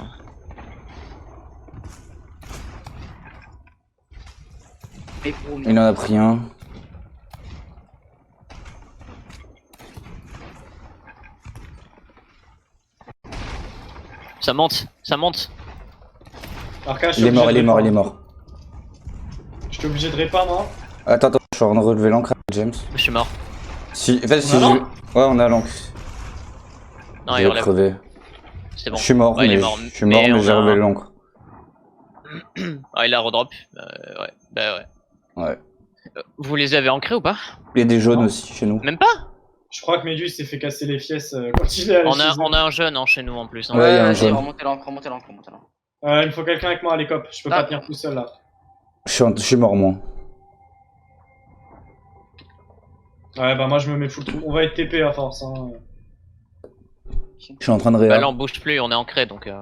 Et boum. Il en a pris un. Ça monte, ça monte. Arca, je suis Il est obligé mort, de il est mort, il est répandre. mort. Je suis obligé de répandre. Hein. Attends, je suis en train de relever l'ancre, James. Je suis mort. Si, en fait, si a je... l'ancre Ouais, on a l'ancre. Non, il J'ai relève. crevé. C'est bon. Je suis mort, Ouais, il mais est mort, je suis mort, mais mais on j'ai a relevé un- l'ancre. Ah, il a redrop. Ouais, bah ouais. Ouais. Vous les avez ancrés ou pas? Il y a des jaunes Non. aussi chez nous. Même pas? Je crois que Médus s'est fait casser les fiesses quand il est allé On chez a, eux. on a un jeune hein, chez nous en plus. Hein. Ouais, il y a un vas-y, jaune. remontez l'encre, remontez l'encre, remontez l'encre. Il me faut quelqu'un avec moi à l'écope, je peux Ah. pas tenir tout seul là. Je suis mort, moi. Ouais, bah moi je me mets full trou. On va être TP à force. Hein. Je suis en train de Bah réa. là on bouge plus, on est ancré donc. Vas-y,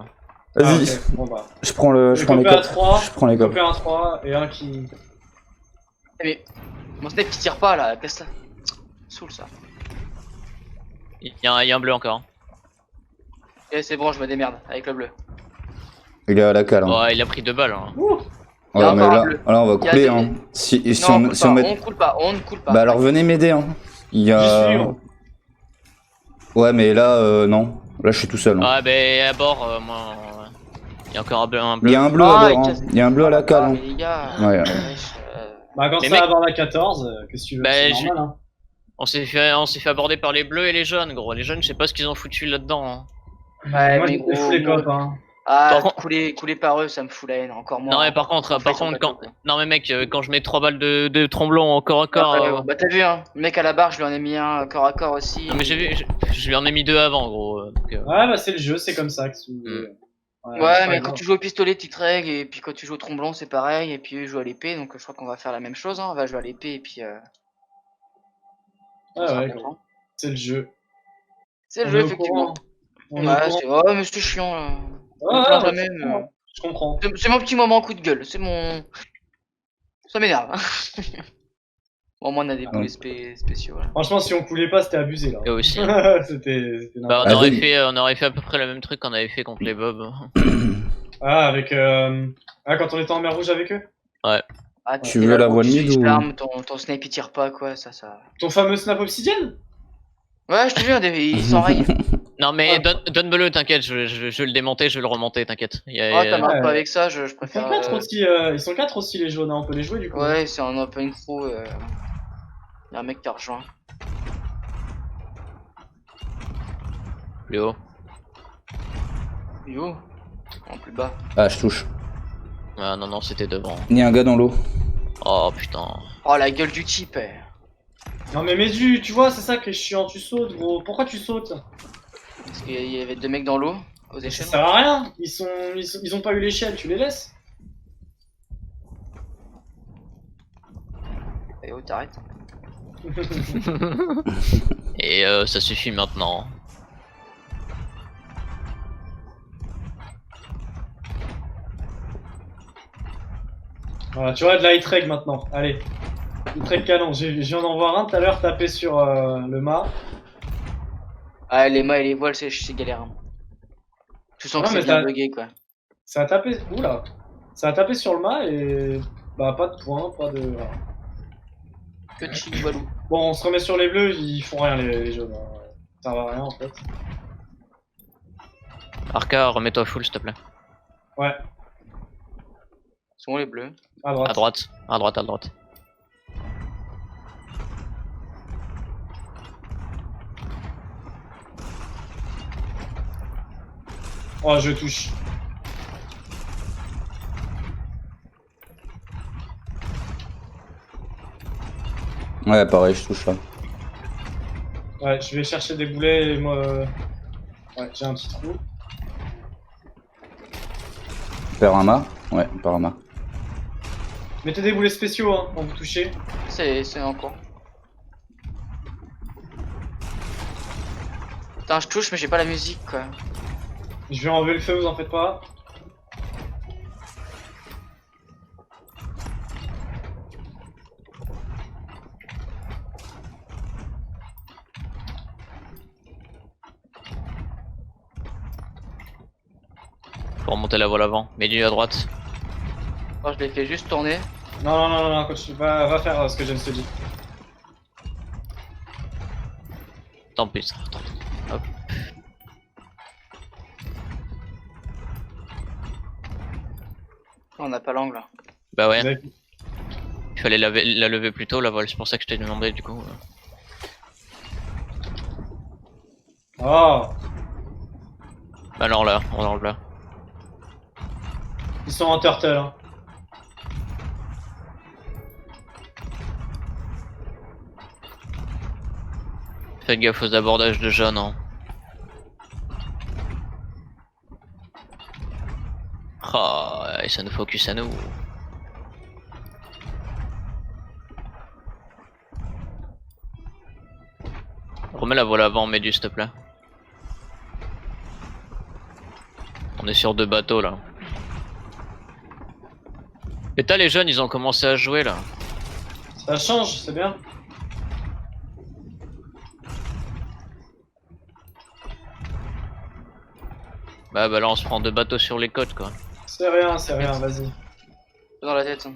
Ah, ok. Bon bah. je prends les Copé à copes. 3, Je prends les copes. copé à 3 et un qui. Eh mais, mon snap qui tire pas là, casse ça. Saoule ça. Il y a un bleu encore. Eh c'est bon, je me démerde avec le bleu. Il est à la cale. Hein. Ouais, il a pris 2 balles. Hein. Il y a Ouais, mais encore un là, bleu. là, on va Il y a couler. des- Hein. Si Non, on, si on met... on ne coule pas, on ne coule pas. Bah alors venez m'aider. Hein. Il y J'y a. suis, gros. Ouais, mais là, non. Là, je suis tout seul. Hein. Ouais, bah à bord, moi. Il y a encore un bleu. Il y a un bleu Ah, à il bord. Hein. casse- Il y a un bleu à la Ah, cale. mais Hein. les gars. Ouais. wesh, Bah quand Mais ça mec- va dans la 14, qu'est-ce que tu veux? Bah, C'est je- normal hein. On s'est fait aborder par les bleus et les jaunes, gros. Les jaunes, je sais pas ce qu'ils ont foutu là-dedans. Hein. Ouais, Moi mais j'ai fait gros, full les moi- copes hein. Ah, Par contre- couler par eux, ça me fout la haine, encore moins. Non, mais par contre, quand. Non, mais mec, quand je mets 3 balles de tromblon corps à corps. Bah t'as vu hein, le mec à la barre, je lui en ai mis un corps à corps aussi. Non, mais j'ai vu, je lui en ai mis 2 avant, gros. Donc, Ouais bah c'est le jeu, c'est comme ça que tu... Ouais, c'est mais pas quand grave. tu joues au pistolet, tu te règles, et puis quand tu joues au tromblon, c'est pareil, et puis eux jouent à l'épée, donc je crois qu'on va faire la même chose, hein. On va jouer à l'épée, et puis on Ouais, sera ouais, content. c'est le jeu. C'est le On jeu, est au effectivement. courant. On est au Ouais, courant. c'est... Oh, mais c'est chiant, là. On Ouais, me plaint ouais, jamais, mais... je comprends. C'est mon petit moment coup de gueule, c'est mon... Ça m'énerve. Bon, au moins on a des boulets spéciaux, là. Franchement, si on coulait pas, c'était abusé là. Et aussi. C'était Bah, n'importe on aurait fait à peu près le même truc qu'on avait fait contre les Bobs. Ah, avec. Ah, quand on était en mer rouge avec eux. Ah, Tu t'es veux là, la gros, voile tu mid switches ou- l'arme, ton snipe il tire pas, quoi, ça... Ton fameux snap obsidienne. Ouais, je te jure, il s'enraye. Non mais Ah. donne-me-le, t'inquiète, je vais le démonter, je vais le remonter, t'inquiète. Oh, ça marche Ouais. pas avec ça, je Ils sont préfère... 4 aussi. Ils sont 4 aussi les jaunes. Hein. On peut les jouer du coup. Ouais, c'est un open crew, y'a un mec qui a rejoint. Plus haut. Yo, en plus bas. Ah, je touche. Ah non, non, c'était devant. Il y a un gars dans l'eau. Oh putain. Oh, la gueule du type, eh. Non mais Médu, tu vois, c'est ça qui est chiant. Tu sautes, gros. Pourquoi tu sautes? Parce qu'il y avait 2 mecs dans l'eau, aux Ça échelles. sert à rien. Ils ont pas eu l'échelle. Tu les laisses. Et oh, t'arrêtes. Et ça suffit maintenant. Voilà, tu vois, de la hit reg maintenant. Allez. Hit reg canon. Je viens d'en voir un tout à l'heure taper sur le mât. Ah, les mâts et les voiles, c'est galère. Hein. Tu sens Non, que c'est mais bien t'as- bugué, quoi. Ça a tapé. Oula. Ça a tapé sur le mât et. Bah, pas de points, pas de. Voilà. Que de chic voilou. Bon, on se remet sur les bleus, ils font rien les jaunes. Hein. Ça va rien en fait. Arca, remets-toi full s'il te plaît. Ouais, Sont les bleus. à droite. À droite, à droite, à droite. Oh, je touche. Ouais, pareil, je touche là. Ouais, je vais chercher des boulets et moi. Ouais, j'ai un petit trou. Faire un mât. Ouais, par un mât. Mettez des boulets spéciaux hein, quand vous touchez. C'est encore. Putain, je touche, mais j'ai pas la musique, quoi. Je vais enlever le feu, vous en faites pas. Pour remonter la voile avant. Mets-du à droite. Oh, je l'ai fait juste tourner. Non, non, non, non, coach, va faire ce que James te dit. Tant pis, ça. Tant pis. Hop. On n'a pas l'angle. Bah ouais, Vous avez- il fallait la lever plus tôt la voile, c'est pour ça que je t'ai demandé du coup. Oh, Alors là, on enlève là. ils sont en turtle. Hein. Faites gaffe aux abordages de jeunes. Hein. Oh, et ça nous focus à nous. Remets la voile avant, Médu, s'il te plaît. On est sur 2 bateaux là. Et t'as les jeunes, ils ont commencé à jouer là. Ça change, c'est bien. Bah là on se prend 2 bateaux sur les côtes quoi. C'est rien, vas-y. Dans la tête. Hein.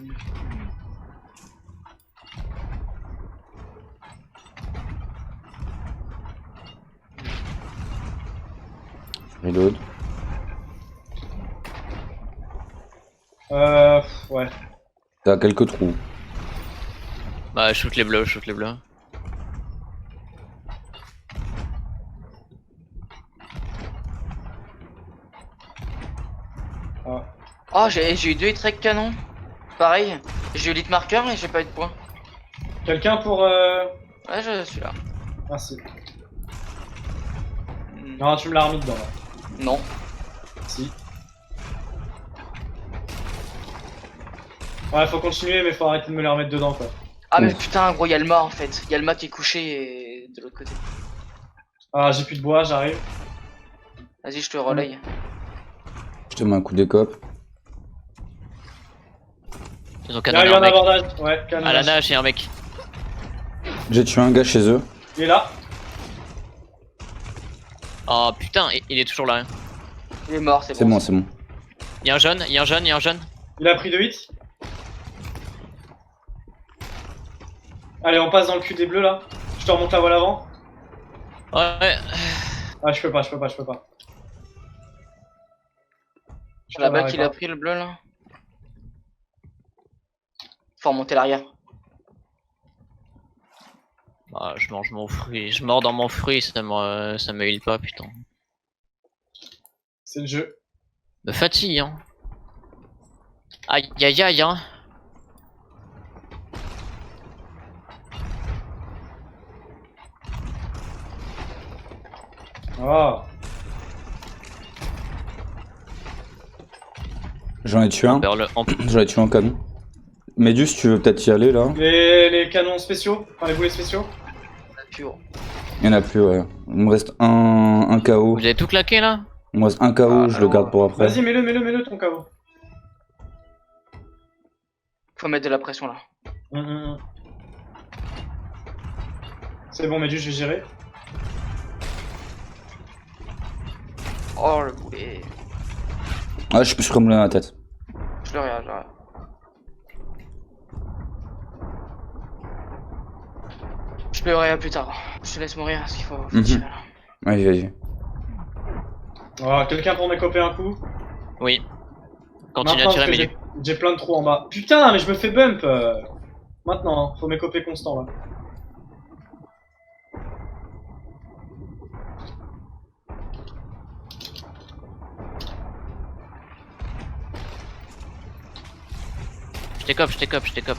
Reload. Ouais. T'as quelques trous. Bah shoot les bleus, shoot les bleus. Oh, j'ai eu 2 hit canon. Pareil. J'ai eu l'hit marqueur et j'ai pas eu de points. Quelqu'un pour. Ouais, je suis là. Merci. Non, tu me l'as remis dedans là. Non. Si. Ouais, faut continuer, mais faut arrêter de me les remettre dedans, quoi. Ah, mais Ouf. putain, gros, y'a le mât en fait. Y'a le mât qui est couché et de l'autre côté. Ah, j'ai plus de bois, j'arrive. Vas-y, je te relaye. Je te mets un coup d'écope. Ils ont Il y a eu canonné un un mec. abordage. Ouais, À la canonnage. nage, y'a un mec. J'ai tué un gars chez eux. Il est là. Oh putain, il est toujours là. Hein. Il est mort, c'est C'est bon. bon, c'est bon. Y'a un jeune, y'a un jeune, y'a un jeune. Il a pris de 8. Allez, on passe dans le cul des bleus, là. Je te remonte la voile avant. Ouais, Ah, je peux pas. Je La balle te qu'il a pris, le bleu là. Faut remonter l'arrière. ah, je mange mon fruit. Je mords dans mon fruit, ça me heal pas, putain. C'est le jeu. Me fatigue, hein. Aïe aïe aïe, hein. Ah. J'en ai tué un. Vers le- en- J'en ai tué un canon. Médus, tu veux peut-être y aller là? Les canons spéciaux. Enfin, les boulets spéciaux. Pur. Il y en a plus, ouais. Il me reste un KO. Vous avez tout claqué là? Il me reste un KO, Ah, je le garde pour après. Vas-y, mets-le, ton KO. Faut mettre de la pression là. Hum. C'est bon, Médu, je vais gérer. Oh le boulet. Ah, je suis comme dans la tête. Je le regarde, je le regarde. Je le regarde plus tard. Je te laisse mourir parce qu'il faut Mhm. tirer là. Vas-y. Ah, quelqu'un pour m'écoper un coup. Oui. Continue à Maintenant, tirer, parce que milieu. j'ai plein de trous en bas. Putain, mais je me fais bump. Maintenant, faut m'écoper constant là. Je t'écope.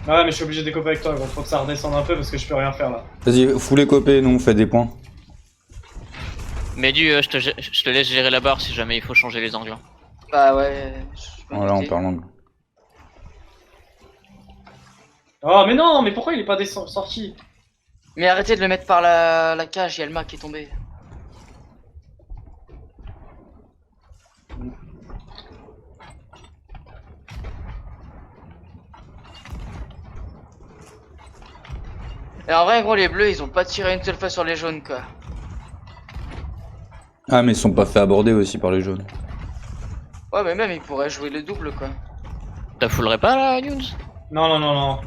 Ah ouais, mais je suis obligé d'écoper avec toi, gros. Faut que ça redescende un peu parce que je peux rien faire là. Vas-y, fous les copés, nous on fait des points. Médu, je te laisse gérer la barre si jamais il faut changer les angles. Bah ouais. je peux Voilà, on noter. perd l'angle. Oh, mais non, mais pourquoi il est pas sorti? Mais arrêtez de le mettre par la cage, y'a le mât qui est tombé. Et en vrai, gros, les bleus, ils ont pas tiré une seule fois sur les jaunes, quoi. Ah, mais ils sont pas fait aborder aussi par les jaunes. Ouais, mais même, ils pourraient jouer le double, quoi. T'as foulerais pas là, News? Non.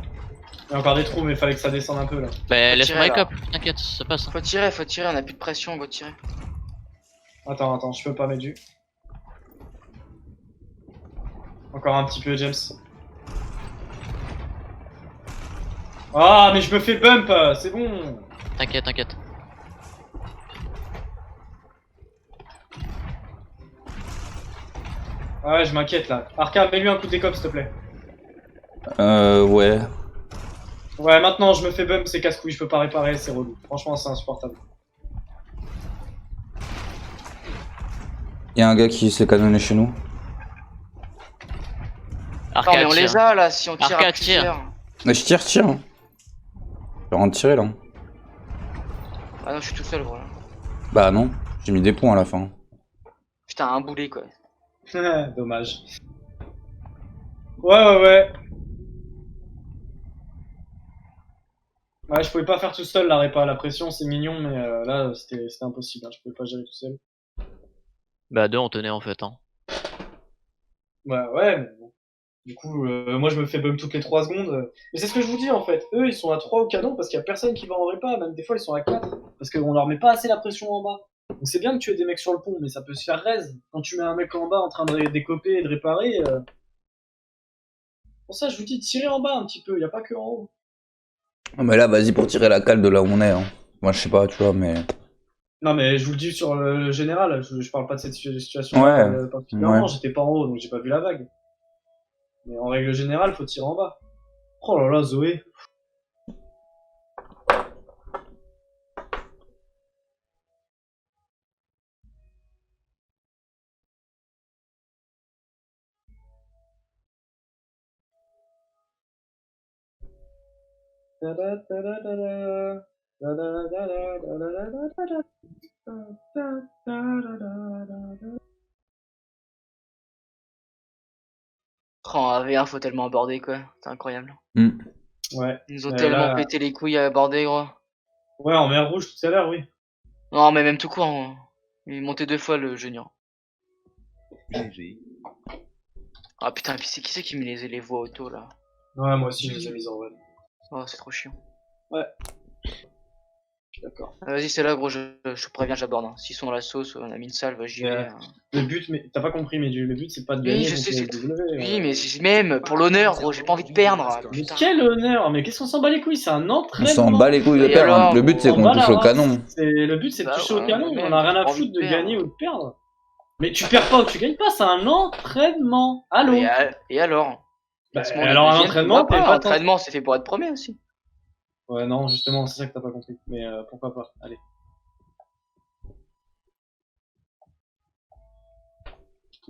Il y a encore des trous, mais il fallait que ça descende un peu là. Bah laisse-moi tirer, là. écope, t'inquiète, ça passe. Faut tirer, on a plus de pression, on va tirer. Attends, je peux pas mettre du. Encore un petit peu, James. Ah, mais je me fais bump, c'est bon. T'inquiète. Ah ouais, je m'inquiète là. Arca, mets-lui un coup d'écope, s'il te plaît. Ouais. Ouais, maintenant je me fais bump, c'est casse-couille, je peux pas réparer, c'est relou. Franchement, c'est insupportable. Y'a un gars qui s'est canonné chez nous. Attends, mais Arcade on les tire. a là, si on tire à Arcade, tire. plusieurs. Mais je tire. Je vais rentrer tirer là. Ah non, je suis tout seul, gros. Là. Bah non, j'ai mis des points à la fin. Putain, un boulet, quoi. Dommage. Ouais. Ouais, je pouvais pas faire tout seul la répa, la pression c'est mignon, mais là c'était impossible, hein. Je pouvais pas gérer tout seul. Bah deux on tenait en fait, hein. Ouais, mais bon. Du coup, moi je me fais bump toutes les 3 secondes. Mais c'est ce que je vous dis en fait, eux ils sont à 3 au canon parce qu'il y a personne qui va en répa, même des fois ils sont à 4, parce qu'on leur met pas assez la pression en bas. Donc c'est bien que tu aies des mecs sur le pont, mais ça peut se faire raise. Quand tu mets un mec en bas en train de décoper et de réparer. Pour ça je vous dis, tirez en bas un petit peu, y a pas que en haut. Non, mais là, vas-y pour tirer la cale de là où on est. Hein. Moi, je sais pas, tu vois, mais. Non mais je vous le dis sur le général, je parle pas de cette situation Ouais, particulièrement, ouais. j'étais pas en haut donc j'ai pas vu la vague. Mais en règle générale, faut tirer en bas. Oh là là, Zoé. Oh, en V1, faut tellement aborder, quoi. C'est incroyable. Hmm. Ouais. Ils nous ont Mais tellement là- pété les couilles à aborder, gros. Ouais, en mer rouge tout à l'heure, oui. Non, mais même tout court, hein. Il est monté 2 fois, le junior. Ah putain, et puis c'est qui c'est qui met les voix auto, là? Ouais, moi aussi, je les ai mises en vrai. Oh, c'est trop chiant. Ouais. D'accord. Vas-y, c'est là, gros, je te préviens, j'aborde. Hein. S'ils sont dans la sauce, on a mis une salve, j'y vais. Ouais. Hein. Le but, mais t'as pas compris, mais le but, c'est pas de Oui, gagner je contre sais, les c'est. W. Oui, mais même, pour l'honneur, gros, j'ai pas envie de perdre. Mais Putain. quel honneur! Mais qu'est-ce qu'on s'en bat les couilles? C'est un On entraînement! s'en bat les couilles de Et perdre. alors, Le but c'est On qu'on bat touche la au race. canon. Le but, c'est de Bah toucher ouais, au canon. mais On même, a rien j'ai à pas envie foutre de de perdre. gagner ou de perdre. Mais tu perds pas ou tu gagnes pas, c'est un entraînement! Allô? Et alors? Bah, Classement des alors, un deuxièmes, entraînement, pourquoi t'es pas? pas Entraînement, c'est fait pour être premier aussi. Ouais, non, justement, c'est ça que t'as pas compris. Mais pourquoi pas? Allez.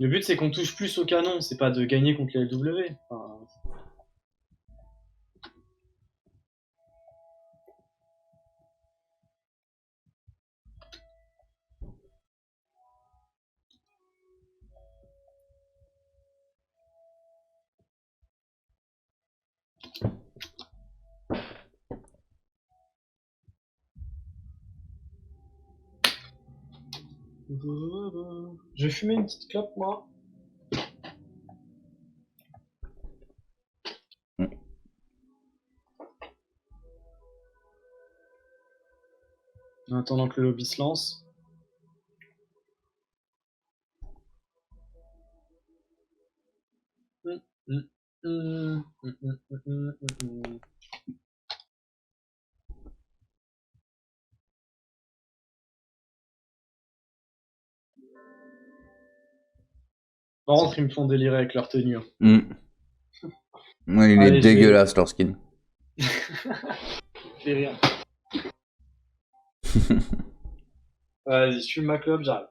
Le but, c'est qu'on touche plus au canon, c'est pas de gagner contre les LW. Enfin, je vais fumer une petite clope, moi. En attendant que le lobby se lance. Par contre, ils me font délirer avec leur tenue. Hein. Hmm. Ouais, il est Allez, je vais- dégueulasse leur skin. Fais rire. Vas-y, je fume ma clope, j'arrive.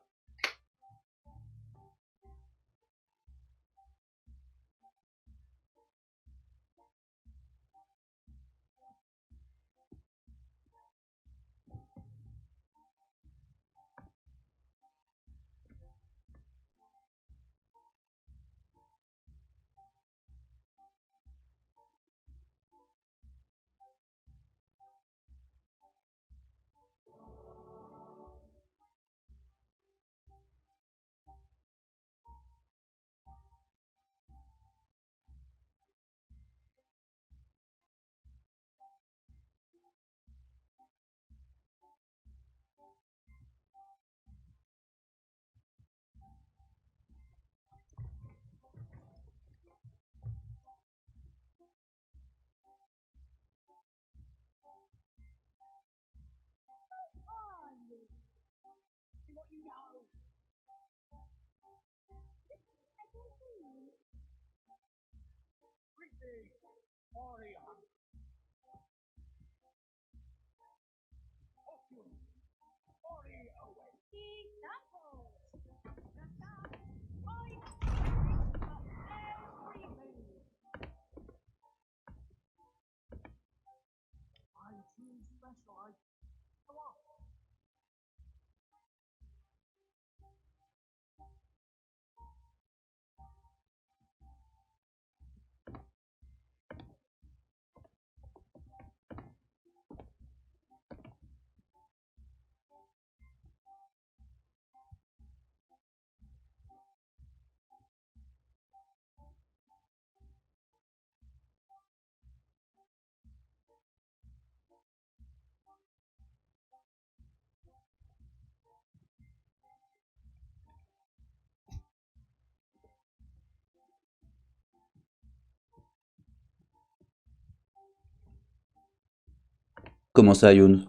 Comment ça, Youn?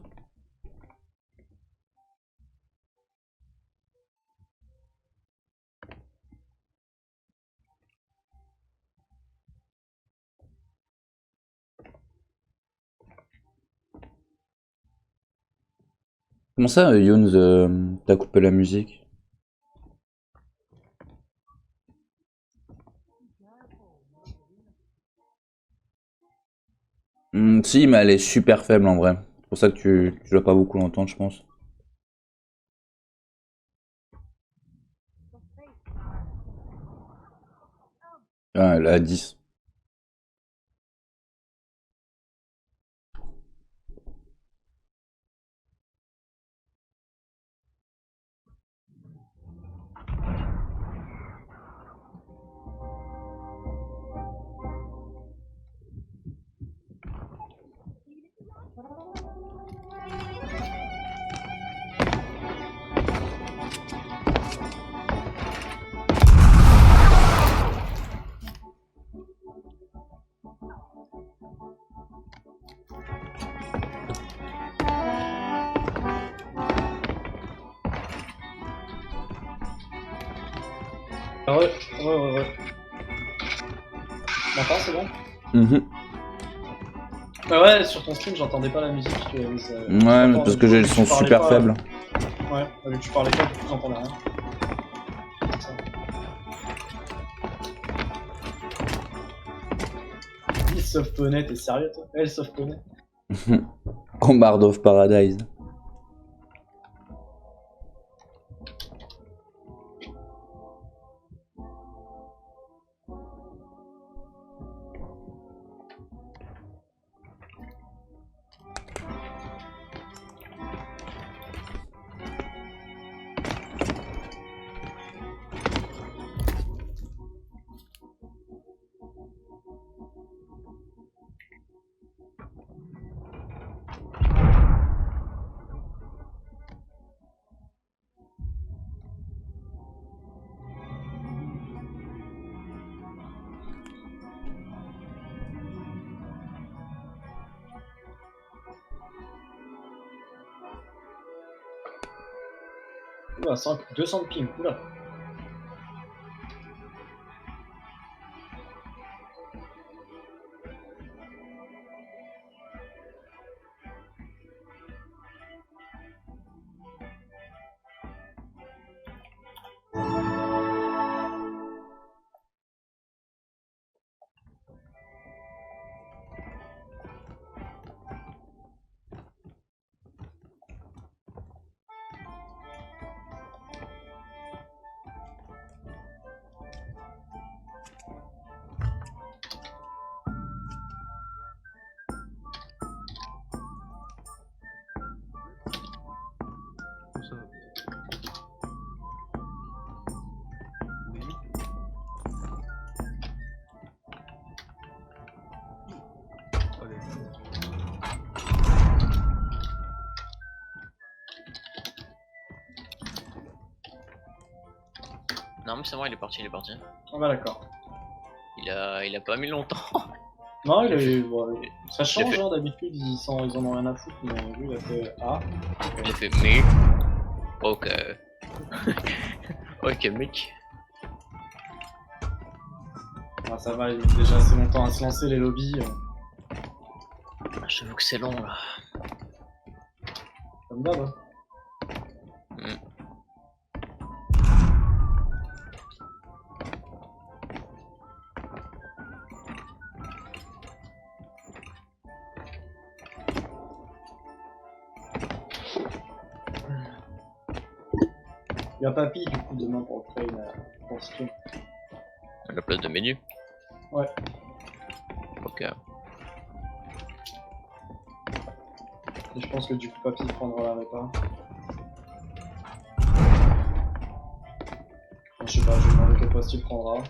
Comment ça, Youn, t'as coupé la musique? Si, mais elle est super faible en vrai. C'est pour ça que tu dois pas beaucoup l'entendre, je pense. Ah, elle est à 10. Ah ouais. M'entends, c'est bon? Mhm. Bah ouais, sur ton stream, j'entendais pas la musique. Ouais, mais parce que j'ai le son super faible. Ouais, vu que tu parlais pas, du coup, j'entendais rien. C'est ça. Il sauf poney, t'es sérieux toi? Elle sauf poney. Combard of Paradise. Oula, 200 de ping, oula. Ça. Oui. Allez. Non, mais c'est bon, il est parti, il est parti. Ah bah d'accord. Il a pas mis longtemps. Non, bon, ça change, fait- hein, d'habitude ils en ont rien à foutre, mais lui il a fait A. Il a fait mais. Ok. Ok, mec. Ah, ça va, il met déjà assez longtemps à se lancer les lobbies. Ah, j'avoue que c'est long là. Comme d'hab. Hein. Il y a Papy du coup demain pour créer pour stream. À la place de menu. Ouais. Ok. Et je pense que du coup Papy prendra la répa. Enfin, je sais pas, je vais demander quel poste il prendra.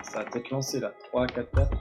Ça va peut-être lancer là. 3, 4, 4.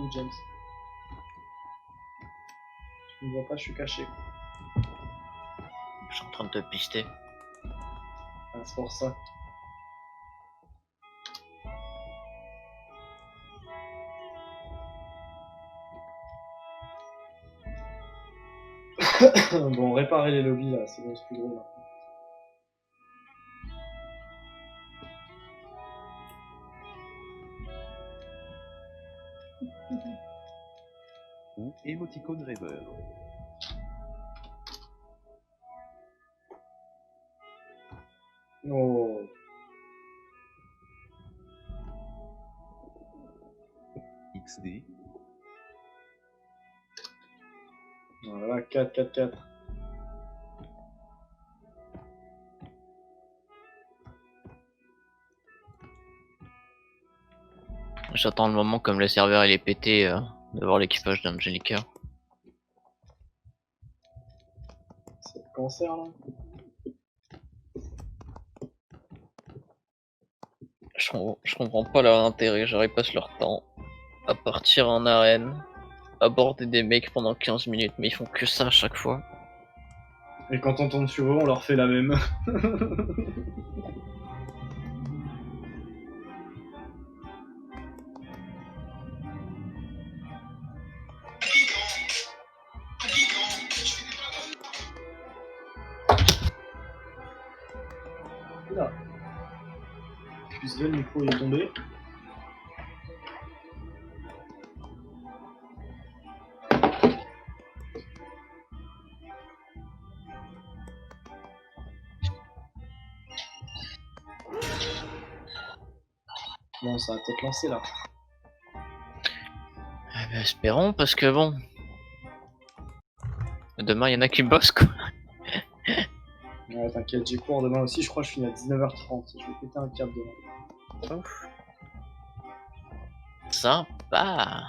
où, James? Tu me vois pas, je suis caché. Je suis en train de te pister. Ah, c'est pour ça. Bon, réparer les lobbies là, c'est bon, c'est plus drôle. Ou émoticône rêveur. Oh. XD. Voilà, 4, 4, 4. J'attends le moment comme le serveur il est pété de voir l'équipage d'Angelica. C'est le cancer là. Je comprends pas leur intérêt, j'aurais passe leur temps à partir en arène, aborder des mecs pendant 15 minutes, mais ils font que ça à chaque fois. Et quand on tombe sur eux, on leur fait la même. Oula. Puisque le micro est tombé. Bon, ça va peut-être lancer là. Eh ben, espérons, parce que bon. Demain, il y en a qui bossent quoi. Ouais, t'inquiète, j'ai cours demain aussi, je crois que je finis à 19h30. Je vais péter un câble demain. Ouf. Sympa.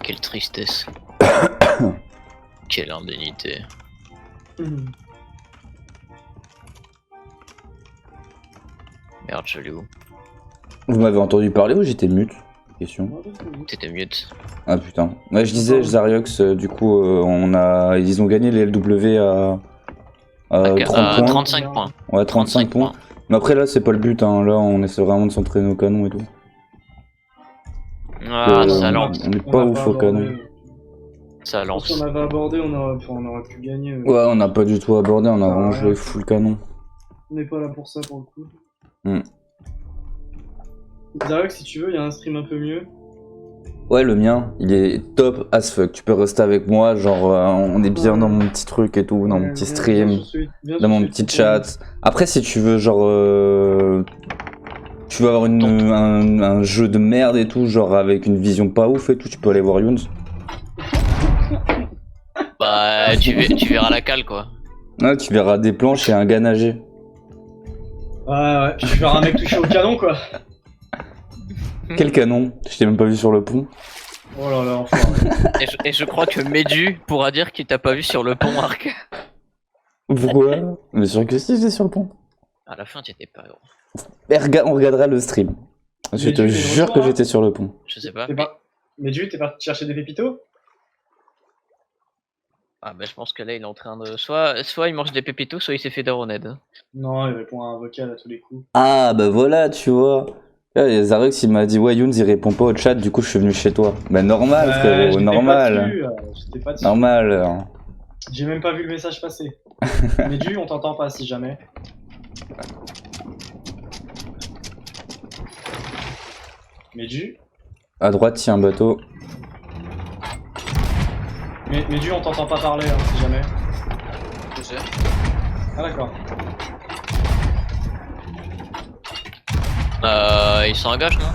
Quelle tristesse. Quelle indemnité. Merde, je l'ai où? Vous m'avez entendu parler ou j'étais mute? Question. T'étais mute. Ah putain. Ouais, je disais, Zariox, du coup, ils ont gagné les LW à 30 points. 35 points. Ouais, 35 points. Mais après, là, c'est pas le but, hein. Là, on essaie vraiment de s'entraîner au canon et tout. Ah, ça lance. On est pas ouf au canon. Ça lance. Si on avait abordé, on aurait pu gagner. Ouais, on n'a pas du tout abordé, on a vraiment ouais. joué full canon. On n'est pas là pour ça pour le coup. Hmm. Zariox, si tu veux, il y a un stream un peu mieux. Ouais, le mien, il est top as fuck. Tu peux rester avec moi, genre, on est bien dans mon petit truc et tout, dans mon petit stream, dans mon petit chat. Après, si tu veux, genre, tu veux avoir un jeu de merde et tout, genre avec une vision pas ouf et tout, tu peux aller voir Younes. Bah, tu verras la cale quoi. Ouais, tu verras des planches et un gars nager. Ouais, puis je verrai un mec toucher au canon quoi. Quel canon? Je t'ai même pas vu sur le pont. Oh là là, enfoiré. Et je crois que Medu pourra dire qu'il t'a pas vu sur le pont Arc. Pourquoi? Mais sûr que si, j'étais sur le pont. À la fin, t'étais pas gros. Mais on regardera le stream. Je te jure que j'étais sur le pont. Je sais pas. Mais t'es parti chercher des pépitos? Ah bah je pense que là il est en train de... Soit il mange des pépitos, soit il s'est fait daroned. Non, il répond à un vocal à tous les coups. Ah bah voilà, tu vois. Là, Zariox il m'a dit ouais Younes il répond pas au chat, du coup je suis venu chez toi. Bah normal frérot, normal. J'étais pas dessus. Normal. J'ai même pas vu le message passer. Mais on t'entend pas si jamais. Mais À droite il y a un bateau. Mais on t'entend pas parler hein, si jamais. Je sais. Ah d'accord. Il s'engage non?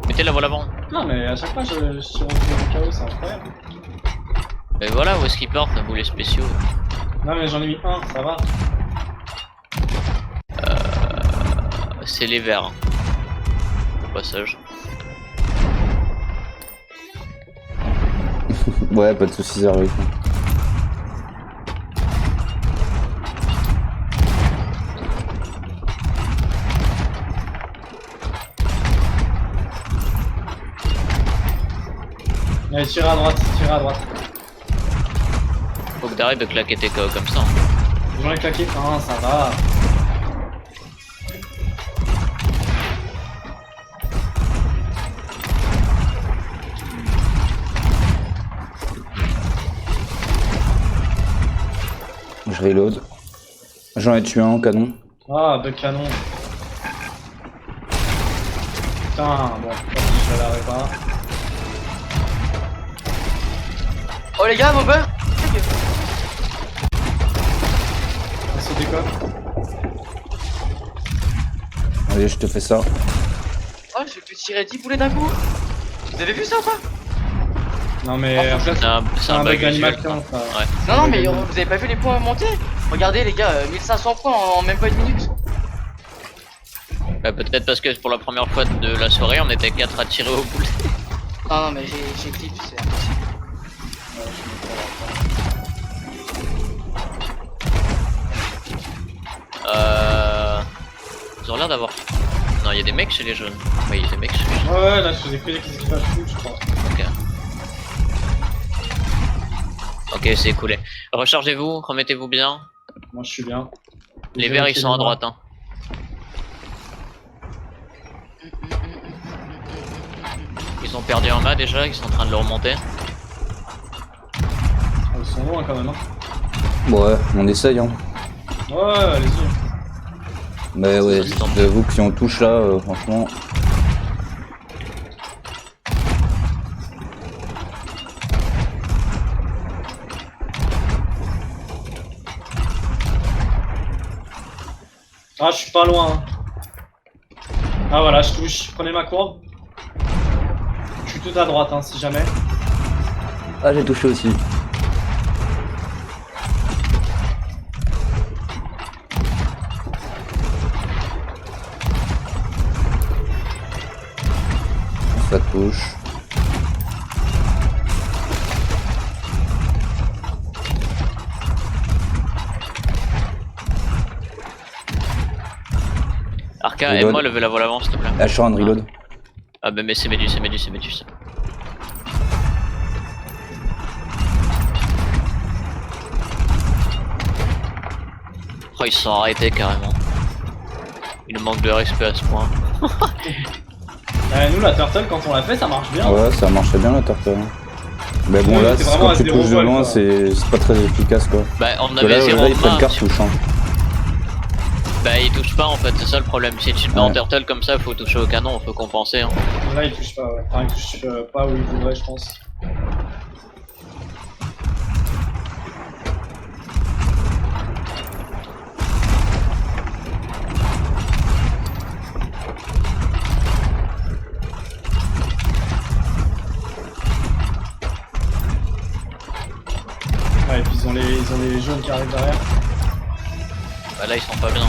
Mettez la voile avant. Non mais à chaque fois je suis rentré dans le chaos, c'est incroyable. Mais voilà où est-ce qu'il porte, vous les spéciaux. Non mais j'en ai mis un, ça va. C'est les verts. Au passage. Ouais, pas de soucis Zariox. Allez, tirez à droite, tirez à droite. Faut que t'arrêtes de claquer tes KO comme ça. J'en ai claqué. Ah, ça va. Je reload. J'en ai tué un au canon. Ah, bug canon. Putain, bon, je la répare. Oh les gars, vos bugs. On se décolle. Allez, je te fais ça. Oh, j'ai pu tirer 10 boulets d'un coup. Vous avez vu ça ou pas? Non, mais après, C'est un bug visuel, animation. quoi. Ça. Ouais. Non, non, mais vous avez pas vu les points monter? Regardez les gars, 1500 points en même pas une minute. Bah, peut-être parce que pour la première fois de la soirée, on était 4 à tirer au boulet. Non, non, mais j'ai clip, c'est impossible. Ils ont l'air d'avoir. Non, il y a des mecs chez les jaunes. Oui, il y a des mecs chez les jaunes. Ouais, là, je faisais que des équipages fous, je crois. Ok. Ok, c'est écoulé. Rechargez-vous, remettez-vous bien. Moi, je suis bien. Les verts, ils sont à droite. Hein. Ils ont perdu un mât déjà, ils sont en train de le remonter. Ah, ils sont loin quand même. Hein. Ouais, on essaye, hein. Ouais, allez-y. Mais ouais, j'avoue que si on touche là, franchement. Ah, je suis pas loin. Hein. Ah, voilà, je touche. Prenez ma courbe. Je suis tout à droite, hein, si jamais. Ah, j'ai touché aussi. Ça touche. Arca, Reload. aide-moi, levez la voile avant s'il te plaît. Ah, je suis en reload. Ah bah mais c'est Médus, c'est Médus, c'est Médus. Oh, ils se sont arrêtés carrément. Il nous manque de respect à ce point. Nous, la turtle, quand on l'a fait, ça marche bien. Ouais, ça marchait bien la turtle. Mais bon, Oui, là, c'est vraiment quand à tu zéro touches de vol, loin, quoi. c'est pas très efficace quoi. Bah on Parce que avait là, 0 là, ils prennent main. cartouche. Hein. Bah ils touchent pas en fait, c'est ça le problème. Si tu te mets en Ouais. turtle comme ça, faut toucher au canon, faut compenser. Hein. Là, il touche pas, ouais. Enfin, il touche pas où il voudrait, je pense. Ouais, et puis ils ont les jaunes qui arrivent derrière. Bah là ils sont pas bien.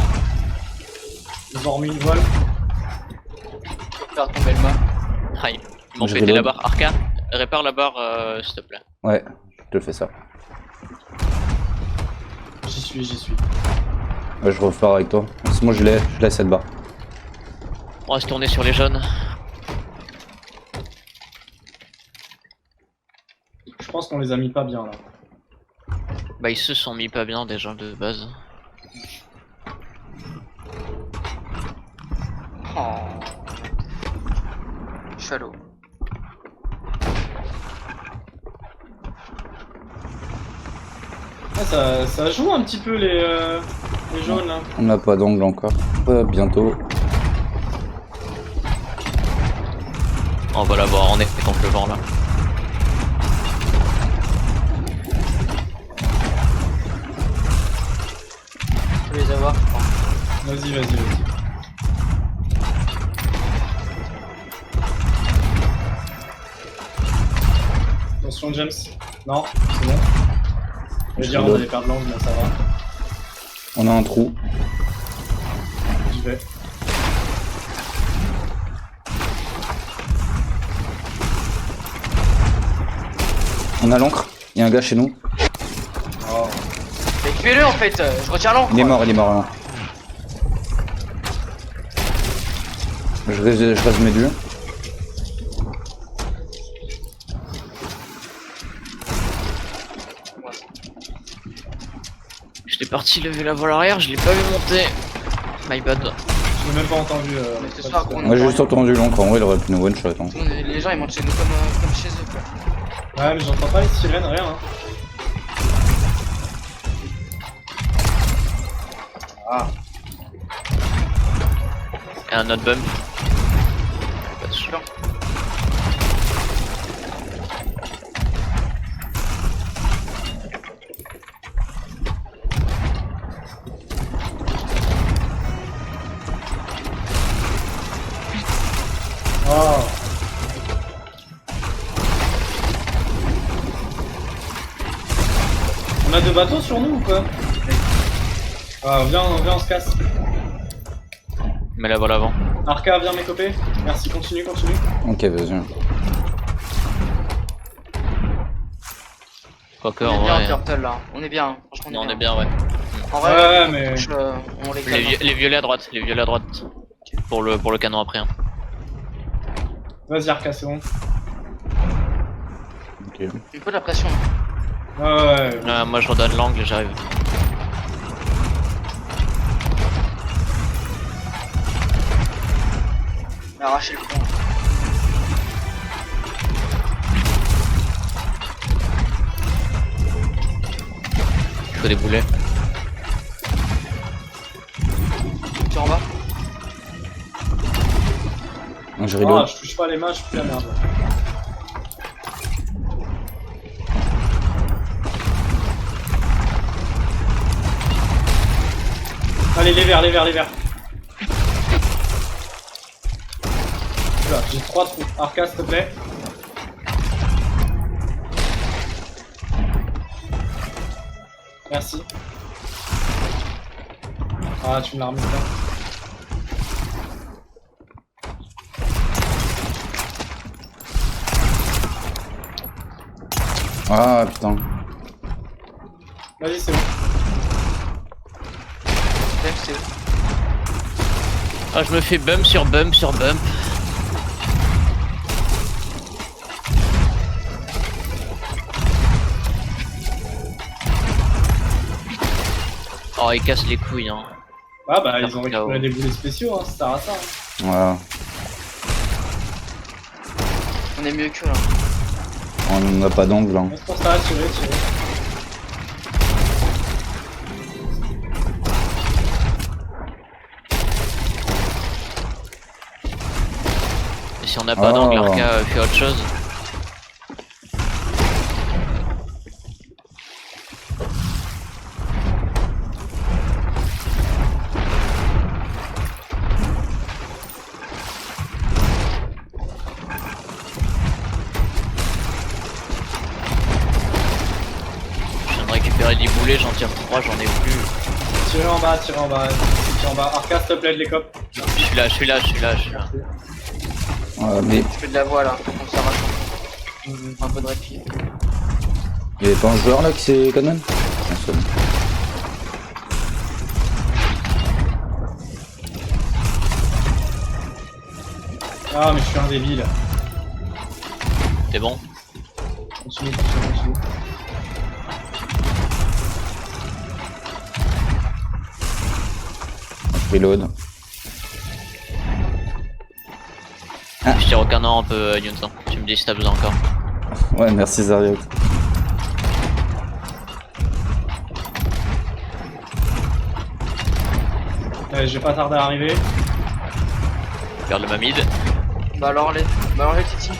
Ils ont remis une voile. Faut faire tomber le mât. Aïe. Ils m'ont Je pété reload. la barre. Arca, répare la barre s'il te plaît. Ouais, je te fais ça. J'y suis. Ouais, je repars avec toi. Moi, je laisse cette barre. On va se tourner sur les jaunes. Je pense qu'on les a mis pas bien là. Bah ils se sont mis pas bien déjà de base. Oh. Chalot. Ah, ça joue un petit peu les jaunes là. On n'a pas d'angle encore. Bientôt. On va l'avoir en effet contre le vent là. Je vais les avoir, je crois. Vas-y. Attention James. Non, c'est bon. Je vais dire on allait perdre l'angle, mais ça va. On a un trou. J'y vais. On a l'encre. Il y a un gars chez nous. Oh. Mais tuez-le en fait, je retiens l'encre. Il est mort là. Je reste mes dieux. J'étais parti lever la voile arrière, je l'ai pas vu monter. My bad. Je l'ai même pas entendu. Mais ce soir, gros, Moi j'ai juste entendu l'encre, en vrai il aurait pu nous one shot. Hein. les gens ils montent chez nous comme chez eux quoi. Ouais, mais j'entends pas les sirènes, rien. Hein. Ah. Et un autre bump. Pas de soucis. Oh. On a deux bateaux sur nous ou quoi? Ah, viens, on se casse. Mais la voile avant. Arca, viens m'écoper. Merci, continue. Ok, vas-y. Quoique, On en est bien vrai. en turtle là, on est bien, hein. Franchement Non, on est bien, ouais. En vrai, Ouais, mais. on les calme. Les violets à droite, Pour le canon après. Hein. Vas-y, Arca, c'est bon. Ok. Un peu de la pression. Ouais. Moi je redonne l'angle et j'arrive. On a arraché le pont. Il faut des boulets. Tu es en bas? Je Ah, reload. je touche pas les mains, je fous la merde. Allez, les verts. Oula, j'ai 3 trous. Arca, s'il te plaît. Merci. Ah, tu me l'as remis bien. Ah putain. Vas-y, c'est bon. C'est Ah, je me fais bump sur bump. Oh, il casse les couilles, hein. Ah bah, ils ont récupéré des boulets spéciaux, hein, ça sert à ça. Hein. Voilà. On est mieux que là. On n'a pas d'angle. Hein. Reste pour ça, tirer. Et si on n'a pas d'angle, Arca fait autre chose. Je viens de récupérer des boulets, j'en tire 3, j'en ai plus. Tirez en bas. Arca, s'il te plaît, de l'écope. Je suis là. Mais Je fais de la voie là, on s'arrache. Un peu de répit. il y avait pas un joueur là qui s'est canon? Ah, c'est bon. Ah, mais je suis un débile. C'est bon. Continue. Reload. Je tire au canon un peu, Yunsan. Tu me dis si t'as besoin encore. Ouais, merci Zariot. Ouais, je vais pas tarder à arriver. Regarde le mamid. Bah alors les Titi.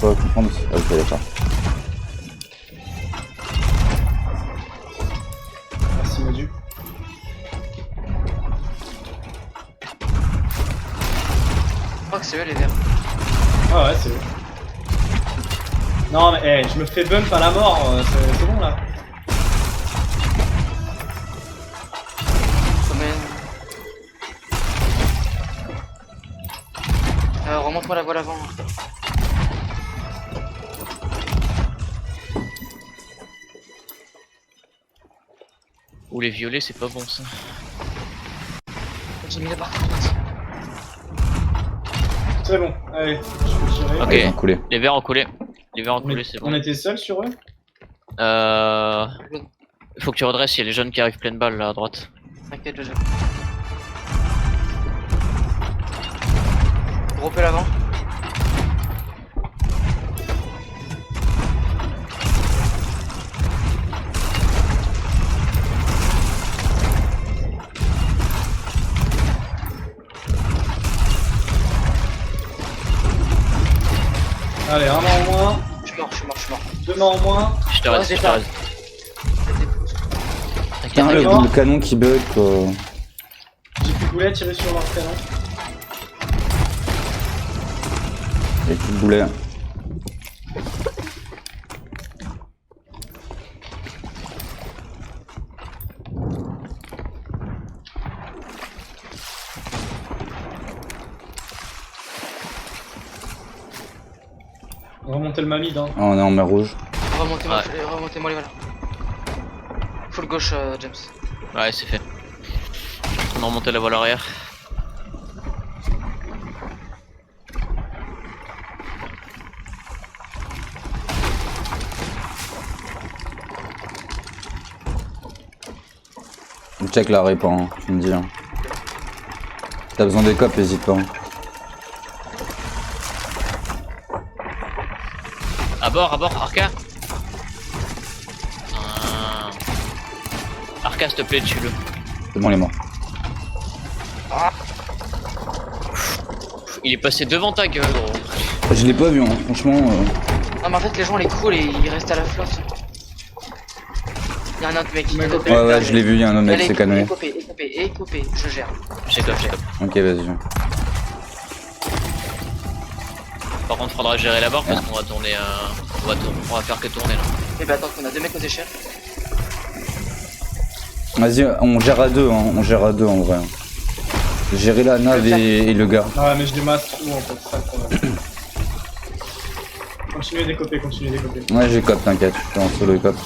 Faut comprendre. Ok, d'accord. Merci, Modu. Je crois que c'est eux les verts. Ah ouais, c'est eux. Non, mais je me fais bump à la mort, c'est bon là. Remonte-moi la voile avant. Ou les violets, c'est pas bon ça. Continue là-bas. C'est bon, allez, je peux tirer. Ok. Ils ont coulé. Les verts ont coulé. Les verres ont coulé, c'est On bon. était seuls sur eux? Faut que tu redresses, il y a les jeunes qui arrivent pleine balle là à droite. T'inquiète, je. Gros l'avant. Allez, un mort en moins, Je suis mort. 2 morts en moins. Je te Ouais, reste, c'est je te ça. reste. Putain, T'inquiète, d'accord. le canon qui bug quoi. J'ai plus de boulet à tirer sur leur canon. Il y a plus de boulet. Remonter le mamide, hein. Ah, on est en mer rouge. Remontez-moi les voilà. Full gauche, James. Ouais, c'est fait. On a remonté la voile arrière. On check la rep, hein, tu me dis. Hein. T'as besoin des copes, hésite pas. À bord, Arca. Arca, s'il te plaît, tue-le. C'est bon, il est mort. Il est passé devant ta gueule, gros. Je l'ai pas vu, hein, franchement. Non, mais en fait, les gens les cool et ils restent à la flotte. Y'a un autre mec qui est copé. Ouais, je l'ai vu, il y a un homme qui s'est canonné. Coupé, je gère. J'ai top. Ok, vas-y. Par contre, faudra gérer la barre parce qu'on va tourner. On va faire que tourner là. Et bah attends, on a 2 mecs aux échelles. Vas-y, on gère à deux, hein, on gère à deux en vrai. Gérer la nave et le gars. Ah ouais, mais je démasse tout en fait, c'est ça le problème. Continuez à décoper. Ouais, j'ai cop, t'inquiète, je suis en solo cop.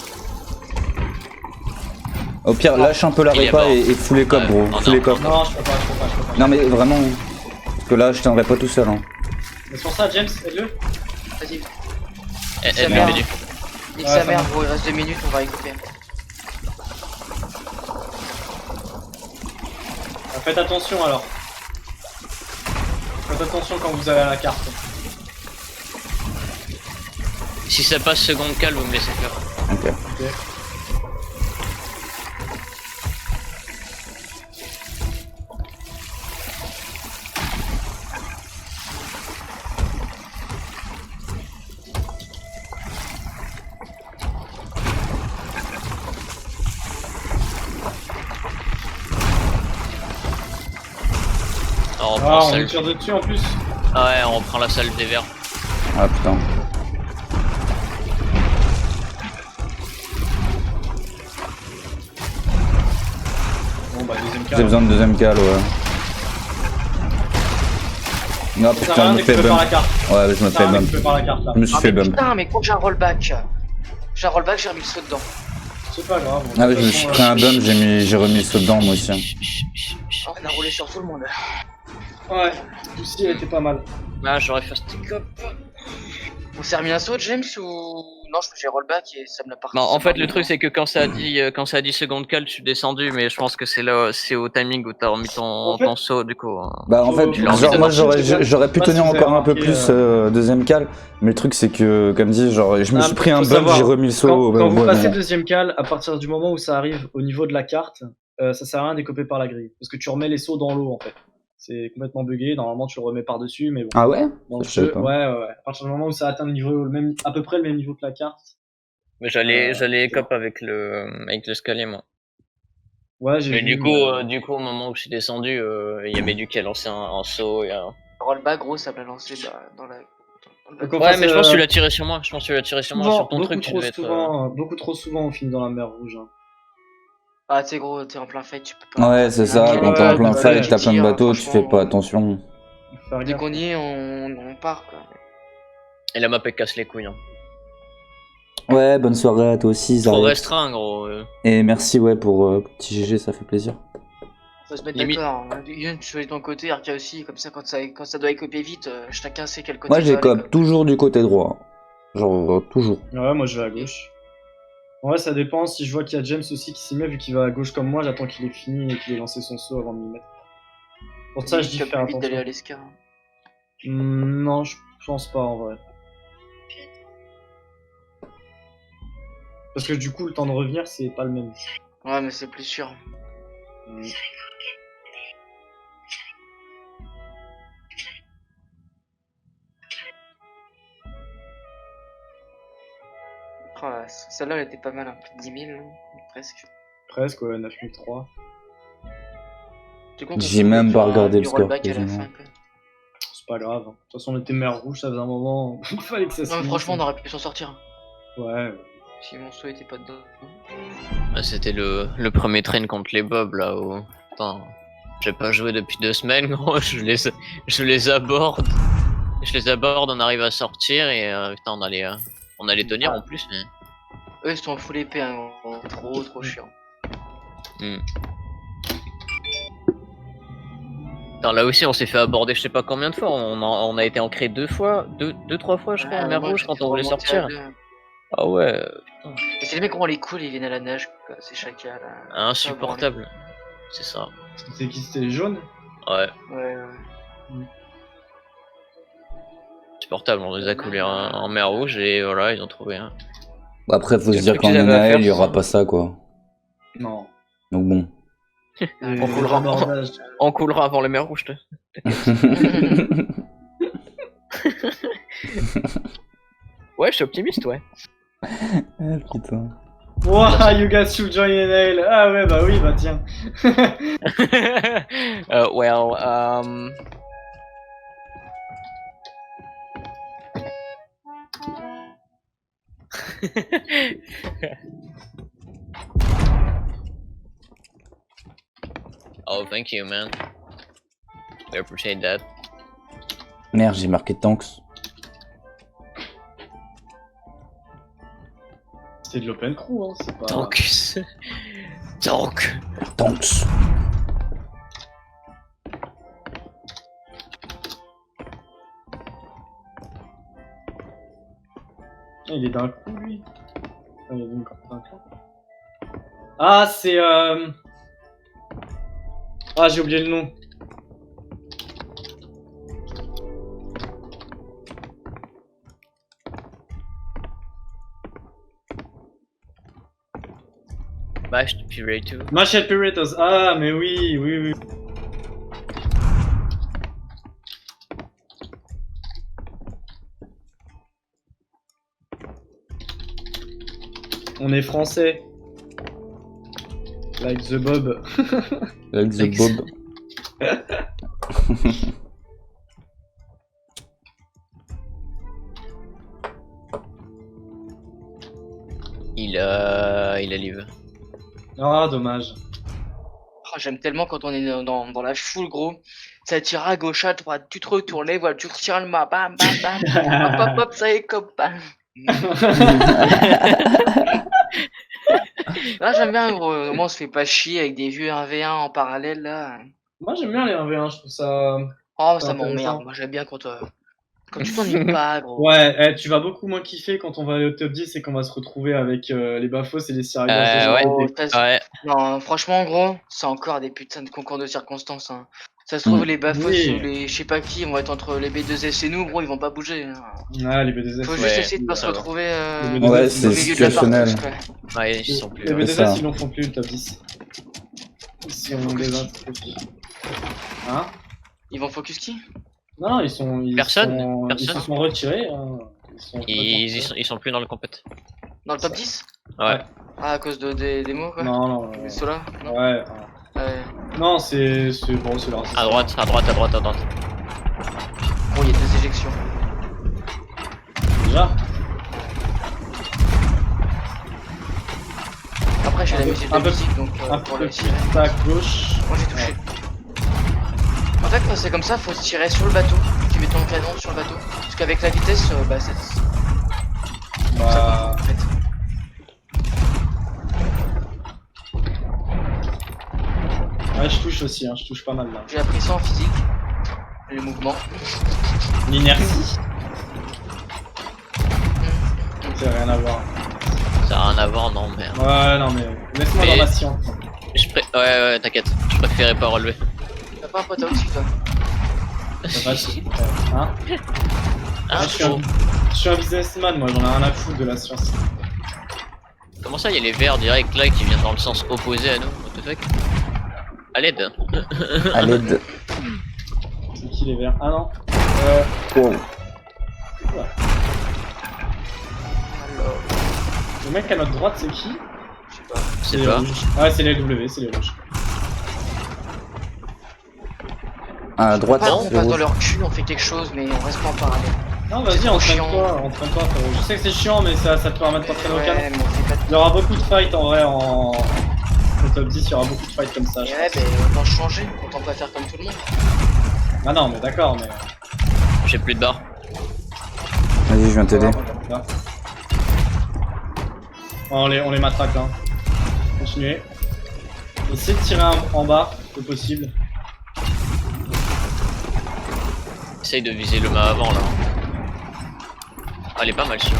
Au pire, lâche un peu la Il est répa mort. et fous les cop, Ouais, gros. non, Fous les cop. Non, je peux pas. Non, mais vraiment. Parce que là, je tiendrai pas tout seul. Hein. Mais sur ça, James, aide-le. Vas-y, Elle merde. m'a dit. nique Ouais, sa ça mère, va. gros, il reste 2 minutes, on va y couper. Ah, faites attention alors. Faites attention quand vous avez la carte. Si ça passe seconde cale, vous me laissez faire. Ok. Ok. Alors, on Ah, prend on celle. nous tire dessus en plus. Ah ouais, on reprend la salle des verts. Ah putain. Bon bah deuxième J'ai carte. besoin de deuxième cal, ouais. Non, Ça sert à putain, rien je me fais d'écouper par la bump. carte. Ouais, je me Ça sert fais à rien bump. d'écouper par la carte là. Je me suis Ah, fait mais bump. putain, mais quand j'ai un rollback. J'ai un rollback, j'ai remis le saut dedans. C'est pas grave. Ah ouais, je me suis pris un bump, j'ai remis le saut dedans moi aussi. Oh, on a roulé sur tout le monde. Ouais, Lucie elle était pas mal. Ah, j'aurais fait stick up. On s'est remis un saut, James, ou. Non, j'ai rollback et ça me l'a pas. Non, en fait, le truc, c'est que quand ça a dit seconde cale, je suis descendu, mais je pense que c'est au timing où t'as remis En fait- ton saut, du coup. Bah en fait, Faut- genre, moi j'aurais pu Je sais pas tenir si vous encore avez un peu remarqué, plus deuxième cal, mais le truc c'est que, comme dit, genre, je me Ah, suis pris un faut bump, savoir, j'ai remis le saut Quand, au quand bon vous passez moment. deuxième cale, à partir du moment où ça arrive au niveau de la carte, ça sert à rien de décoper par la grille. Parce que tu remets les sauts dans l'eau en fait. C'est complètement bugué, normalement tu le remets par-dessus, mais bon. Ah ouais? Dans le Je savais jeu, pas. ouais. À partir du moment où ça atteint le niveau, à peu près le même niveau que la carte. Mais j'allais c'est cop avec l'escalier, moi. Ouais, j'ai Mais vu. du coup, au moment où je suis descendu, il y avait du qui a lancé un saut et un. Rollback, gros, ça me l'a lancé dans la. Donc, en Ouais, fait, mais je pense que tu l'as tiré sur moi. Je pense que tu l'as tiré sur moi. souvent, Sur ton beaucoup truc, tu trop devais être. souvent, beaucoup trop souvent on finit dans la mer rouge. Hein. Ah, tu sais, gros, t'es en plein fight, tu peux pas. Ouais, c'est ça, Ah, quand t'es en plein ouais, fight, ouais, t'as plein de tire, bateaux, tu fais franchement, pas attention. Faire Dès gaffe. qu'on y est, on part, quoi. Et la map elle casse les couilles. Hein. Ouais, bonne soirée à toi aussi, Trop Zaret. restreint, gros. Et merci, ouais, pour petit GG, ça fait plaisir. Faut se mettre Limite. d'accord. Yun, tu choisis ton côté, Arca aussi, comme ça, quand ça doit écoper vite, chacun sait quel côté Moi, ça j'ai va, cop toujours du côté droit. Genre, toujours. Ouais, moi je vais à gauche. Ouais, ça dépend. Si je vois qu'il y a James aussi qui s'y met, vu qu'il va à gauche comme moi, j'attends qu'il ait fini et qu'il ait lancé son saut avant de m'y mettre. Pour ça, je dis faire vite d'aller à attention. l'escar. Non, je pense pas en vrai. Parce que du coup, le temps de revenir, c'est pas le même. Ouais, mais c'est plus sûr. Oh, celle-là, elle était pas mal, hein. Plus de 10 000, hein, presque. Presque, ouais, 9003. Du coup, on J'ai peut même faire pas du regardé le score, rollback à la quasiment. fin, quoi. C'est pas grave. De toute façon, on était mer rouge, ça faisait un moment. Il fallait que ça se Non, mais finisse. franchement, on aurait pu s'en sortir. Ouais. Si mon saut était pas dedans. Ah, c'était le premier train contre les Bobs là où. Putain, j'ai pas joué depuis 2 semaines, gros. Je les aborde. Je les aborde, on arrive à sortir et putain, on allait tenir en plus, mais. Eux, ils sont en full épée, hein, gros. Trop chiant. Attends, là aussi, on s'est fait aborder je sais pas combien de fois. On a été ancré 2 fois, 3 fois, je crois, en mer moi, rouge j'ai quand fait on voulait remonter à sortir. 2. Ah ouais, Et c'est les mecs qui ont les couilles, ils viennent à la nage, quoi. C'est chacal. insupportable. C'est ça. C'était qui? C'était les jaunes? Ouais, Ouais. insupportable. On les a coulés en mer rouge et voilà, ils ont trouvé un. Bah, après, faut Le se dire truc qu'en qu'ils avaient à NAL, faire, il y aura c'est- pas ça, quoi. Non. Donc bon. On coulera. abordage. On coulera avant les mers rouges, toi. Ouais, je suis optimiste, ouais. Ah, putain. Wow, you guys should join NL. Ah ouais, bah oui, bah tiens. Well, Oh, thank you, man. I appreciate that. Merde, j'ai marqué Tanks. C'était de l'open crew, hein, c'est pas... Tanks. Tank. Tanks. Ah, il est d'un coup, lui. Ah, il est d'un coup. Ah, c'est... Ah, j'ai oublié le nom. Mashed Puree 2. Mashed Piratas. Ah, mais oui, oui, oui. On est français. Like the Bob. Like the Bob. Il a live. Ah, dommage. Oh, j'aime tellement quand on est dans la foule, gros. Ça tire à gauche, à droite, tu te retournes, les voilà, tu retires le mât, bam, bam, bam. Hop, hop, hop, ça y est, copain. Là, j'aime bien, gros. Au moins, on se fait pas chier avec des vieux 1v1 en parallèle, là. Moi, j'aime bien les 1v1, je trouve ça... Oh, C'est ça intéressant. m'emmerde. Moi, j'aime bien quand tu t'ennuies pas, gros. Ouais, tu vas beaucoup moins kiffer quand on va aller au top 10 et qu'on va se retrouver avec les Bafos et les Sirius. Ouais. Oh, t'as- Ouais. Non, franchement, gros, c'est encore des putains de concours de circonstances, hein. Ça se trouve, les Bafos Oui. ou les je sais pas qui vont être entre les B2S et nous, gros, ils vont pas bouger, hein. Ah, les B2S. Faut Ouais, juste essayer de pas se ça va. retrouver Les Ouais, B2S, c'est au milieu de la situationnel. partie, quoi. Ouais, ils sont plus. Les Ouais, B2S, ça. ils n'en font plus le top 10. Ils sont Focus déjà... Hein? Ils vont focus qui? Non, ils sont... Personne. Ils se sont retirés. Hein. Ils sont plus dans le compét. Dans le top 10? Ouais. Ah, à cause des mots, quoi? Non, non. Des solas? Non? Ouais. Ouais. Non, c'est bon, c'est leur... À droite. Bon, il y a 2 éjections. Déjà. Après, j'ai la musique de un peu- musique, donc Un pour peu le plus tirer. à gauche. Moi, j'ai touché. En fait, quand c'est comme ça, faut se tirer sur le bateau. Tu mets ton canon sur le bateau. Parce qu'avec la vitesse, bah, ça Bah... en fait. Ouais, je touche aussi, hein. Je touche pas mal là. J'ai appris ça en physique. Le mouvement. L'inertie. arrêtez, rien à voir. Ça a rien à voir, non, mais. Ouais, non, mais laisse-moi Mais- dans ma science. Ouais, t'inquiète, je préférais pas relever. T'as pas un pote au-dessus, toi? Ça va, hein Ah, je suis un businessman, moi, j'en ai rien à foutre de la science. comment ça, il y a les verts direct là qui viennent dans le sens opposé à nous? What the fuck? À l'aide. À l'aide. C'est qui les verts? Ah non. Wow. Alors, Le mec à notre droite, c'est qui? je sais pas. C'est les pas. rouges. Ah ouais, c'est les W, c'est les rouges. À droite, On c'est passe dans rouge. leur cul, on fait quelque chose, mais on reste pas en parallèle. Non, vas-y, C'est trop entraîne-toi, entraîne-toi, frérot. Je sais que c'est chiant, mais ça te permet de t'entraîner au calme. Ouais, mais on fait pas de. Il y aura beaucoup de fights en vrai en top 10, il y aura beaucoup de fights comme ça. Je Ouais, pense. ben autant changer, autant pas faire comme tout le monde. Ah non, mais d'accord, mais. J'ai plus de barres. Vas-y, je viens t'aider. Là. On les matraque hein. Continuez. Essayez de tirer en bas, le possible. Essaye de viser le mât avant là. Ah, elle est pas mal sûre.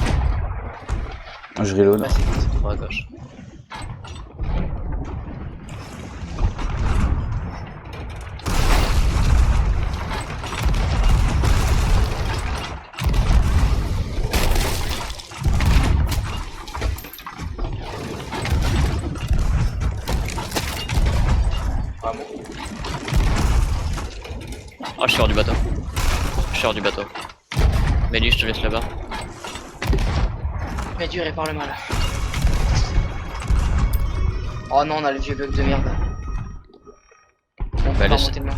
Je reload. Bah, c'est trop à gauche. Ah bon. Ah, je suis hors du bateau. Je suis hors du bateau. Mélie, je te laisse là-bas. Mais dur et par le mal. Oh non, on a le vieux bug de merde. On peut pas laisse- monter le mur.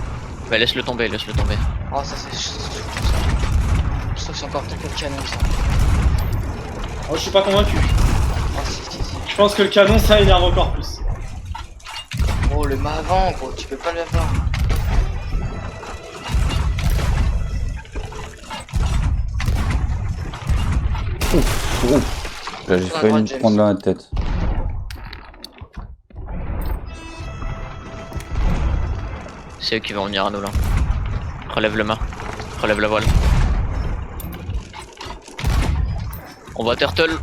Bah, laisse-le tomber, laisse-le tomber. Oh, ça c'est. Je trouve que c'est encore plus que le canon ça. Oh, je suis pas convaincu. Oh, si. Je pense que le canon ça énerve encore plus. Oh, le mât avant, gros, tu peux pas l'avoir. Là, j'ai failli me prendre dans la tête. C'est eux qui vont venir à nous là. Relève le mât. Relève la voile. On va turtle.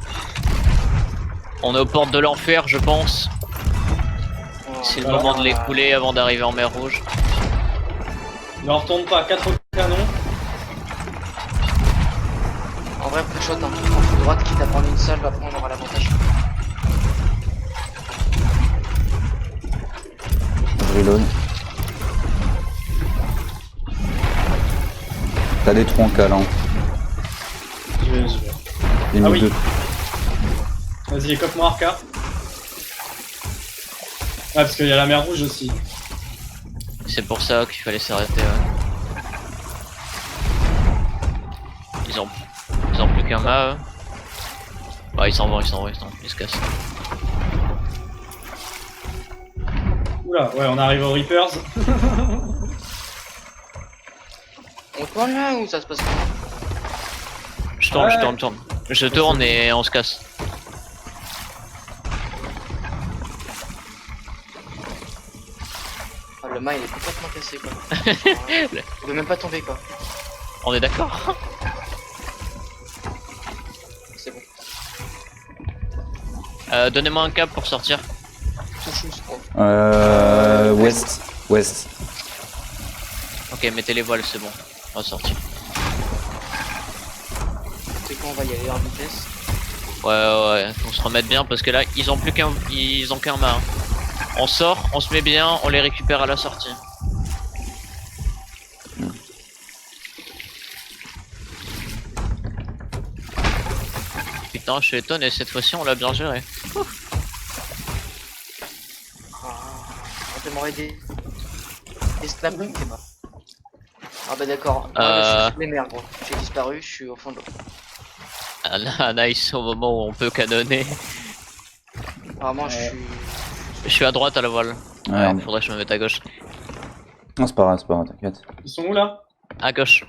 On est aux portes de l'enfer, je pense. Oh, C'est le Voilà. moment de les couler avant d'arriver en mer rouge. Ne retourne pas, 4 canons. En vrai, pré-shot, hein. En full droite, quitte à prendre une seule, après on aura l'avantage. Je reload. T'as des trous en calant. J'y vais. J'ai Ah mis oui. deux. Vas-y, écope-moi Arca. Ouais, parce qu'il y a la mer rouge aussi. C'est pour ça qu'il fallait s'arrêter. Ouais. Ils ont plus qu'un mât. Eux. Bah, ils s'en vont, ils se cassent. Oula, ouais, on arrive aux Reapers. On tourne là ou ça se passe comment? Je tourne, Ouais. je tourne. Je tourne et on se casse. Ah, le mât il est complètement cassé quoi. Il veut même pas tomber quoi. On est d'accord? C'est bon. Donnez-moi un cap pour sortir. Tout chousse gros. Ouest. Ouest. Ok, mettez les voiles, c'est bon. On va sortir. C'est quoi, on va y aller en vitesse. Ouais, faut se remettre bien parce que là, ils ont qu'un mât. Hein. On sort, on se met bien, on les récupère à la sortie. Putain, je suis étonné, cette fois-ci on l'a bien géré. On peut m'envoyer des snaps t'es mort. Ah bah d'accord. Euh. Je suis sous les mers gros. J'ai disparu, je suis au fond de l'eau. Ah, nice, au moment où on peut canonner. Apparemment je suis. Je suis à droite à la voile. Ouais. Faudrait que je me mette à gauche. Non, c'est pas grave, t'inquiète. Ils sont où là? À gauche.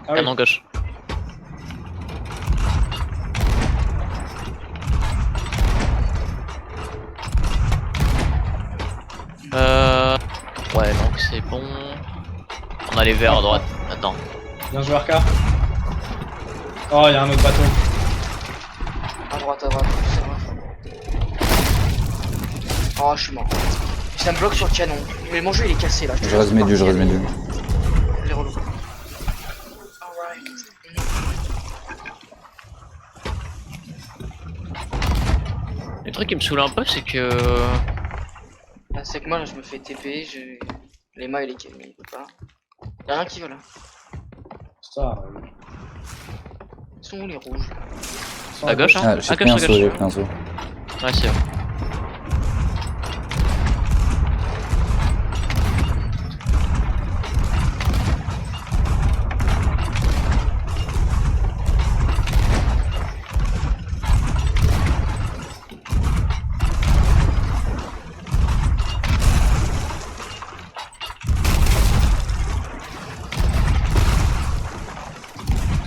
Ah oui. Canon gauche. Ouais, donc c'est bon. On a les verts à droite. Attends. Bien joué Arca. Oh, il y a un autre bateau. À droite, c'est vrai. Oh, je suis mort. Ça me bloque sur le canon. Mais mon jeu il est cassé là. Je reste médu, je reste médu. Les relous. Le truc qui me saoule un peu, c'est que. Ah, c'est que moi là je me fais TP, les mains et les kills, mais il peut pas. Y'a rien qui veut là. Ça, Ils sont où les rouges? À gauche, hein? Ah, À j'ai pris gauche, un à saut, gauche. j'ai pris un saut. Ouais, c'est vrai.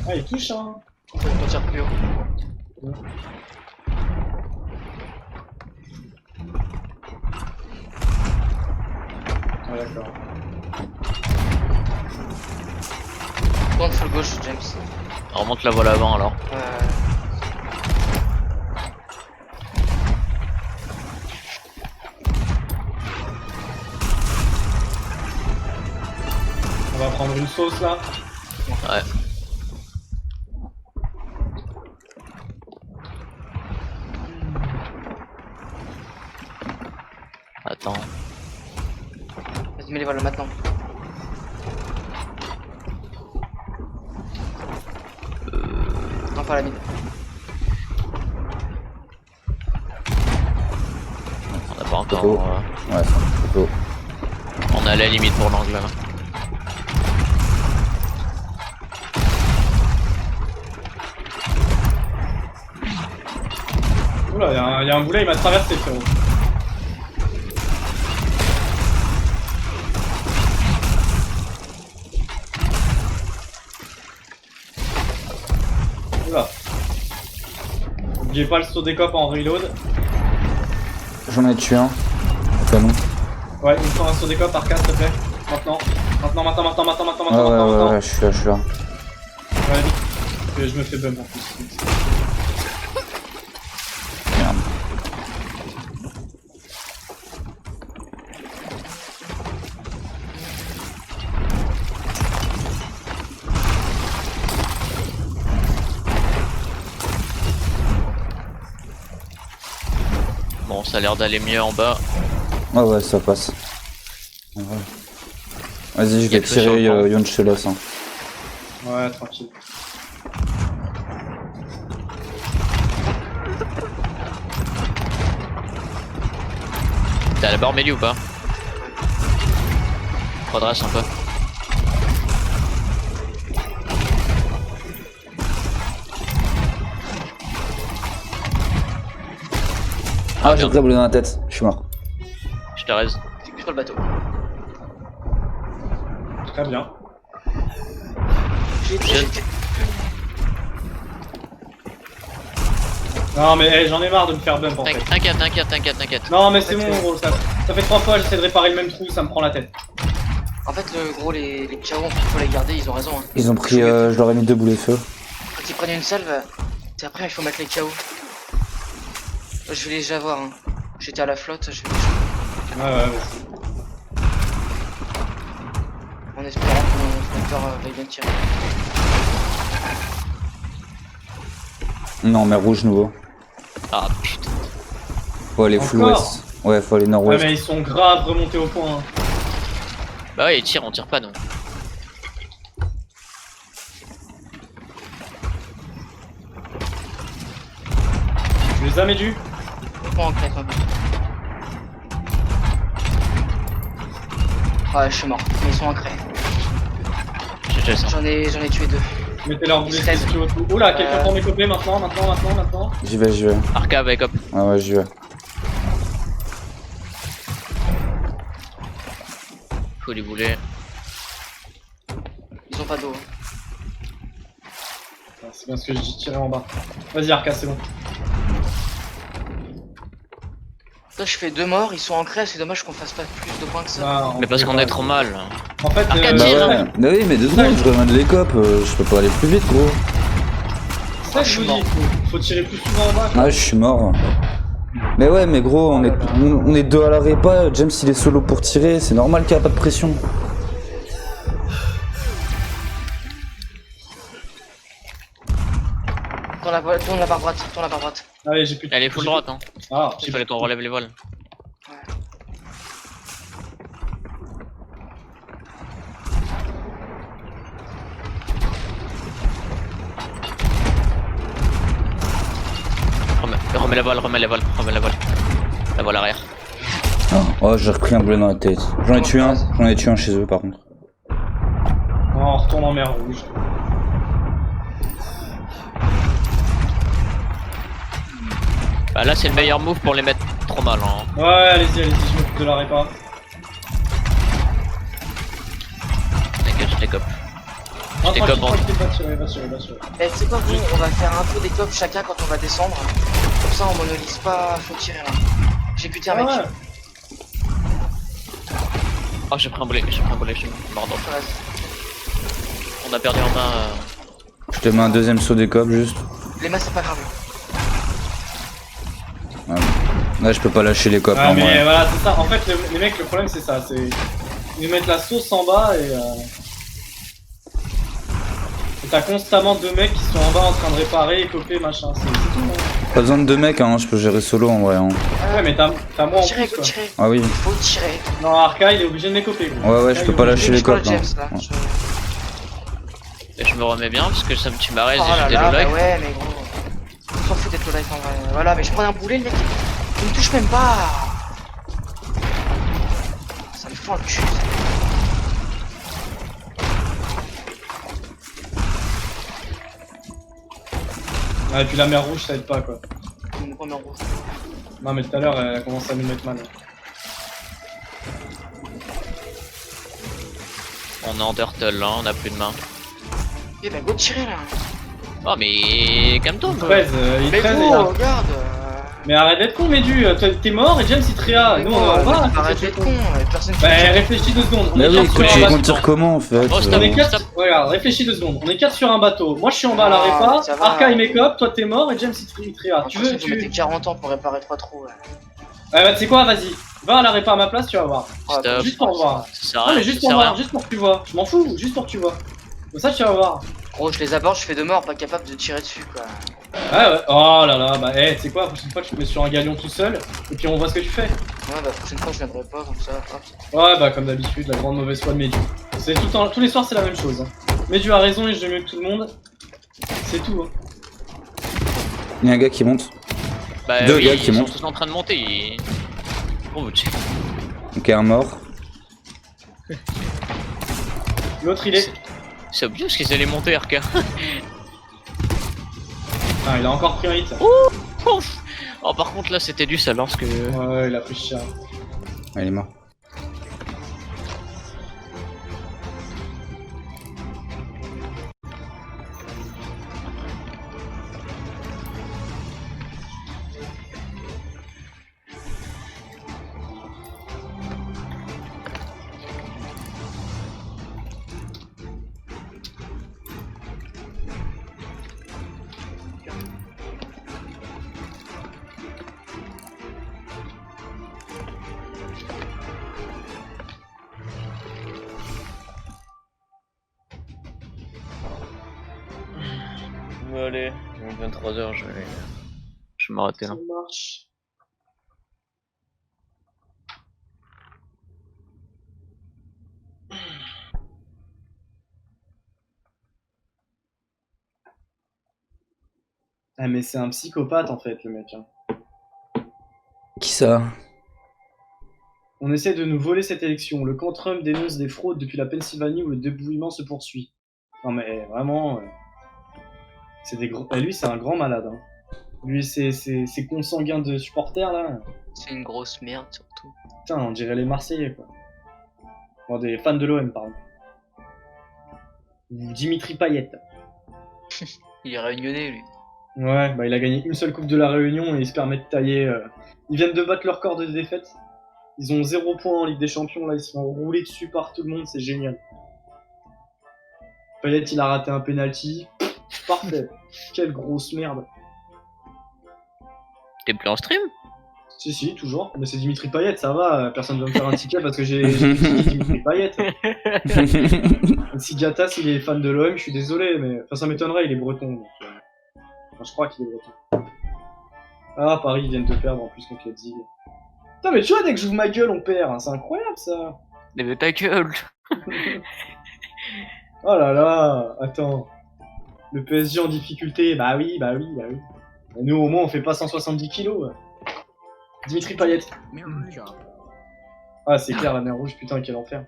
Ah, il touche, hein. On tire plus haut. Ah, d'accord. Tourne full gauche, James. On remonte la voile avant alors. On va prendre une sauce là. Ouais. Attends. Vas-y, mets les voiles maintenant. Non, pas la mine. On n'a pas encore. Coco. Ouais, c'est un peu. On est à la limite pour l'angle là. Oula, y a un boulet, il m'a traversé, frérot. Oula. N'oubliez pas le saut des copes en reload. J'en ai tué un. Au canon. Ouais, il me faut un saut des copes, Arca, s'il te plaît. Maintenant. Ouais, je suis là, Ouais, vite. Je me fais bump en plus. Merde. Bon, ça a l'air d'aller mieux en bas. Ouais, ça passe. Ouais. Vas-y, je Y a vais que le sur tirer le plan. Yon, je te laisse. Hein. Ouais, tranquille. T'as la barre mélie ou pas? Redresse un peu. Ah, j'ai pris un boulet dans la tête, je suis mort. Je te raise. Sur le bateau. Très bien. J'ai Non, mais hey, j'en ai marre de me faire bump en fait. T'inquiète. Non, mais c'est bon, gros, ça fait 3 fois, j'essaie de réparer le même trou, ça me prend la tête. En fait, gros, les KO, il faut les garder, ils ont raison. Hein. Ils ont pris, je leur ai mis 2 boulets feu. Quand ils prennent une salve, c'est après il faut mettre les KO. Je vais les avoir. Hein. J'étais à la flotte, je vais les Ouais, ouais, en espérant que mon sniper va bien tirer. Non, mais rouge nouveau. Ah putain. Faut aller full Encore ouest. Ouais, faut aller ouais. nord-ouest. Ouais, mais ils sont grave remontés au point. Hein. Bah ouais, ils tirent, on tire pas non. Tu les as, Médu? Point ancré, toi. Ouais, je suis mort, mais ils sont ancrés. J'ai déjà ça. J'en ai tué 2. Mettez leur boulet 13. spéciaux autour. Oula, quelqu'un pour m'écoper maintenant. J'y vais. Arca avec hop. Ouais, j'y vais. Faut les bouler. Ils ont pas d'eau. C'est bien ce que je dis, tirer en bas. Vas-y, Arca, c'est bon. Là, je fais 2 morts, ils sont ancrés, c'est dommage qu'on fasse pas plus de points que ça. Ah, Mais parce qu'on est trop mal. En fait, Arca, Bah tire. ouais. Bah oui, mais 2 secondes, je remets de l'écope, je peux pas aller plus vite, gros. ça que je vous dis, faut tirer plus souvent en bas. quoi. Ah, je suis mort. Mais ouais, mais gros, on est deux à la répa. James il est solo pour tirer, c'est normal qu'il n'y a pas de pression. Tourne la barre droite, tourne la barre droite. Allez, j'ai plus de. Elle est full droite, hein. Ah, Il fallait qu'on relève les voiles. Remets la voile, remets la voile, remets la voile. La voile arrière. Oh, j'ai repris un boulet dans la tête. J'en ai tué un chez eux par contre. Oh, on retourne en mer rouge. Bah là c'est le meilleur move pour les mettre trop mal. Hein. Ouais, allez-y, je m'occupe de la répa. T'inquiète, je t'écope. Non, T'es tranquille, comme tranquille, va tirer, va tirer, va tirer. Eh, c'est quoi, vous, on va faire un peu des copes chacun quand on va descendre. Comme ça, on monolise pas, faut tirer là. J'ai buté un mec. Ah ouais. Oh j'ai pris un boulet, je suis mort dans le. On a perdu en main. Je te mets un deuxième saut des copes juste. Les mains, c'est pas grave. Là, je peux pas lâcher les copes Ah, en mais vrai. voilà, c'est ça. En fait, les mecs, le problème, c'est ça. C'est. Ils mettent la sauce en bas et. Et t'as constamment deux mecs qui sont en bas en train de réparer, écoper, machin. C'est tout. Hein. Pas besoin de deux mecs, hein, je peux gérer solo en vrai. Hein. Ouais, mais t'as moi en Tirez, plus, faut quoi. tirer. Ah oui. Faut tirer. Non, Arca, il est obligé de m'écoper. Ouais, je peux pas lâcher les Je parle copes. de Non. James là. Et je me remets bien parce que ça me tue ma raise Oh et là j'ai des là, low life. bah ouais, mais gros. On s'en fout d'être low life en vrai. Voilà, mais je prends un boulet, le mec. Il me touche même pas. Ça me fend le cul. Ah, et puis la mer rouge, ça aide pas, quoi. Il me remet en rouge. Non, mais tout à l'heure, elle a commencé à nous mettre mal. On est en turtle là, on a plus de main. Eh ben, go tirer là. Oh mais calme-toi un peu. 13, il Mais 13 gros, regarde. Mais arrête d'être con, Médu, t'es mort et James il tria. Nous on va. Arrête d'être con, personne Bah réfléchis 2 secondes. On Mais est oui, 4 que sur tu un les bateau. tires comment en fait Oh, stop. On est 4. Regarde, réfléchis 2 secondes. On est 4 sur un bateau. Moi je suis en bas à la répa. ça va. Arca il m'écope, toi t'es mort et James il tria. Tu veux, Tu mettais 40 ans pour réparer 3 trous. Ouais. Ouais, bah tu sais quoi, vas-y. Va à la répa à ma place, tu vas voir. Stop. Juste pour voir. Ça sert à Non rien, mais juste ça pour sert à voir, rien. juste pour que tu vois. Je m'en fous, juste pour que tu vois. Comme ça tu vas voir. Gros, je les aborde, je fais 2 morts, pas capable de tirer dessus quoi. Ouais. Oh là là, bah tu sais quoi, la prochaine fois tu te mets sur un galion tout seul et puis on voit ce que tu fais. Ouais, bah prochaine fois je viendrai pas comme ça. Hop. Ouais, bah comme d'habitude, la grande mauvaise foi de Médu. C'est tous les soirs c'est la même chose. Hein. Médu a raison et je mieux que tout le monde. C'est tout. Hein. Il y a un gars qui monte. Bah Deux oui, gars qui ils sont montent. tous en train de monter. Bon, vous check. Ok, un mort. L'autre il est. C'est obvious qu'ils allaient monter, RK. Ah, il a encore pris un hit. Ouf. Oh, par contre, là, c'était du sale, hein, parce que. Ouais, il a pris cher. Ah, il est mort. Allez, 23h, je vais m'arrêter là. Ça marche. Ah mais c'est un psychopathe en fait le mec. Hein. Qui ça? On essaie de nous voler cette élection. Le Quantum dénonce des fraudes depuis la Pennsylvanie où le débouillement se poursuit. Non mais vraiment, c'est des gros. Lui c'est un grand malade. Hein. Lui c'est consanguins de supporters là. C'est une grosse merde surtout. Putain, on dirait les Marseillais quoi. Bon, des fans de l'OM pardon. Ou Dimitri Payet. Il est réunionnais lui. Ouais, bah il a gagné une seule coupe de la Réunion et il se permet de tailler. Ils viennent de battre leur record de défaite. Ils ont 0 points en Ligue des Champions, là ils se font rouler dessus par tout le monde, c'est génial. Payet il a raté un penalty. Parfait. Quelle grosse merde. T'es plus en stream? Si, toujours. Mais c'est Dimitri Payet, ça va. Personne va me faire un ticket parce que j'ai dit Dimitri Payet. Si Gatas, il est fan de l'OM, je suis désolé, mais. Enfin, ça m'étonnerait, il est breton. Donc, Enfin, je crois qu'il est breton. Ah, Paris, ils viennent de perdre en plus contre Leipzig. Putain, mais tu vois, dès que j'ouvre ma gueule, on perd. Hein. C'est incroyable ça. Mais ta gueule! Oh là là, attends. Le PSG en difficulté, bah oui. Et nous, au moins, on fait pas 170 kilos. Dimitri Payet. Ah, c'est clair, la mer rouge, putain, quel enfer.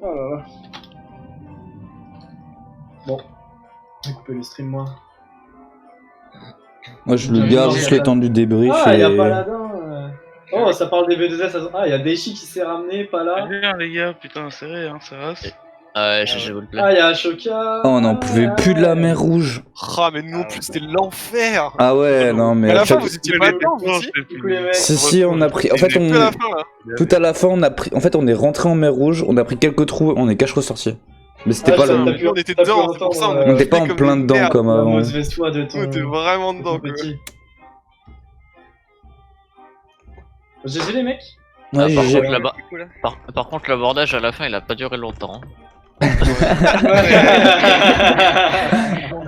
Oh là là. Bon. Je vais couper le stream, moi. Moi, je le garde juste le temps du débrief. Ah, et... y'a Paladin. Oh, ça parle des B2S. Ah, y'a Daichi qui s'est ramené, pas là. Bien, les gars, putain, serré, hein, ça rase. Ouais, je vous le plaît. Ah, y'a Ashoka. Oh, on n'en pouvait plus de la mer rouge. Ah, mais non plus, c'était l'enfer. Ah ouais, non, mais... À la fin, chaque- vous étiez pas dedans, vous aussi. Du coup, les mecs. Si, on a pris... En fait, Que à la fin, là. Tout à la fin, on a pris... En fait, on est rentré en mer rouge, on a pris quelques trous, on est cache ressorti. Mais c'était Ah, pas ça, le... t'as pu- On était t'as pu dedans, c'est pour ça, entendre, On était pas en comme plein des dedans merdes. comme La avant. mauvaise veste-toi de ton. On était vraiment ton dedans, quoi. petit. GG les mecs. Ouais, Ah, par j'ai- contre, là-bas- Par contre, l'abordage à la fin, il a pas duré longtemps. Ça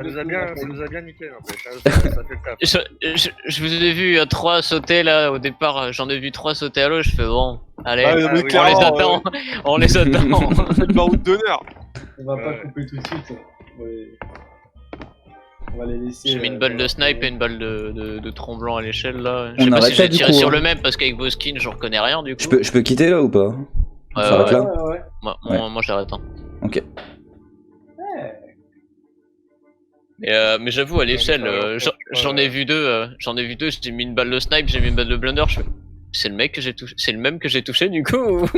nous a bien niqué, n'empêche, ça fait le taf. Je vous ai vu 3 sauter là au départ, j'en ai vu 3 sauter à l'eau, je fais bon, allez, Ah, mais oui, on les clairement, attend, on les attend. Faites ma route d'honneur. On va pas Ouais. couper tout de suite. On va les laisser. J'ai mis une balle de snipe et une balle de tremblant à l'échelle là. Je On sais pas arrête si j'ai là, du tiré coup, sur hein. le même parce qu'avec vos skins j'en reconnais rien du coup. Je peux quitter là ou pas? On s'arrête ouais. là. Ouais. Moi j'arrête. Hein. Ok. Mais j'avoue à l'échelle, j'en ai vu deux, j'ai mis une balle de snipe, j'ai mis une balle de blunder, je fais... C'est le mec que j'ai touché, c'est le même que j'ai touché du coup. Non,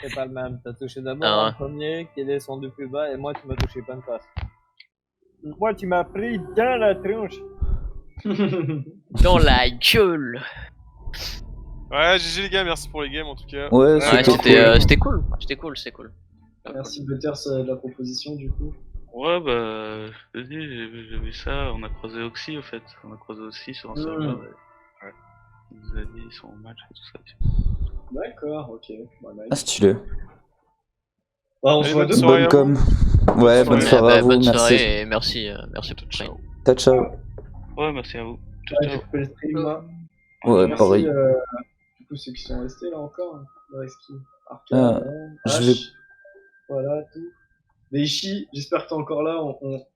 c'est pas le même. T'as touché d'abord Ah ouais. un premier qui est descendu plus bas et moi tu m'as touché plein de face. Moi tu m'as pris dans la tronche. Dans la gueule. Ouais, GG les gars, merci pour les games en tout cas. Ouais, Ouais, c'était cool. c'était cool, c'est cool. Merci Butters de la proposition du coup. Ouais, bah, je te dis, j'ai vu ça, on a croisé Oxy, au fait. On a croisé Oxy sur un serveur. Ouais. Il nous a dit son match et tout ça. D'accord, ok. Bah, nice. Ah, stylé. Bah, on se Allez, voit bonne demain. soirée à Bonne com. Ouais, bonne soirée à vous, bonne merci. soirée et merci pour tout ça. Ciao, ciao. Ouais, merci à vous. Ciao, Ouais, j'ai ciao. coupé le stream moi. Ouais, Merci, pareil. du coup, ceux qui sont restés là encore. Il reste qui Ah, Arcade, je H, vais- Voilà, tout. Daichi, j'espère que t'es encore là.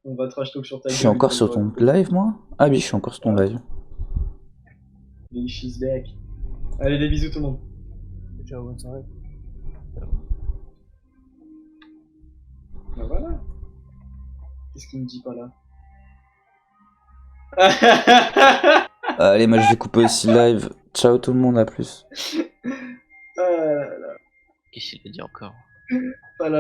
On va trash talk sur ta Je gueule. suis encore sur ton live, moi? Ah oui, je suis encore sur ton live. Daichi's back. Allez, des bisous tout le monde. Ciao, bonne soirée. Bah voilà. Qu'est-ce qu'il me dit pas là? Allez, moi je vais couper aussi le live. Ciao tout le monde, à plus. Ah là là. Qu'est-ce qu'il a dit encore? Pas là.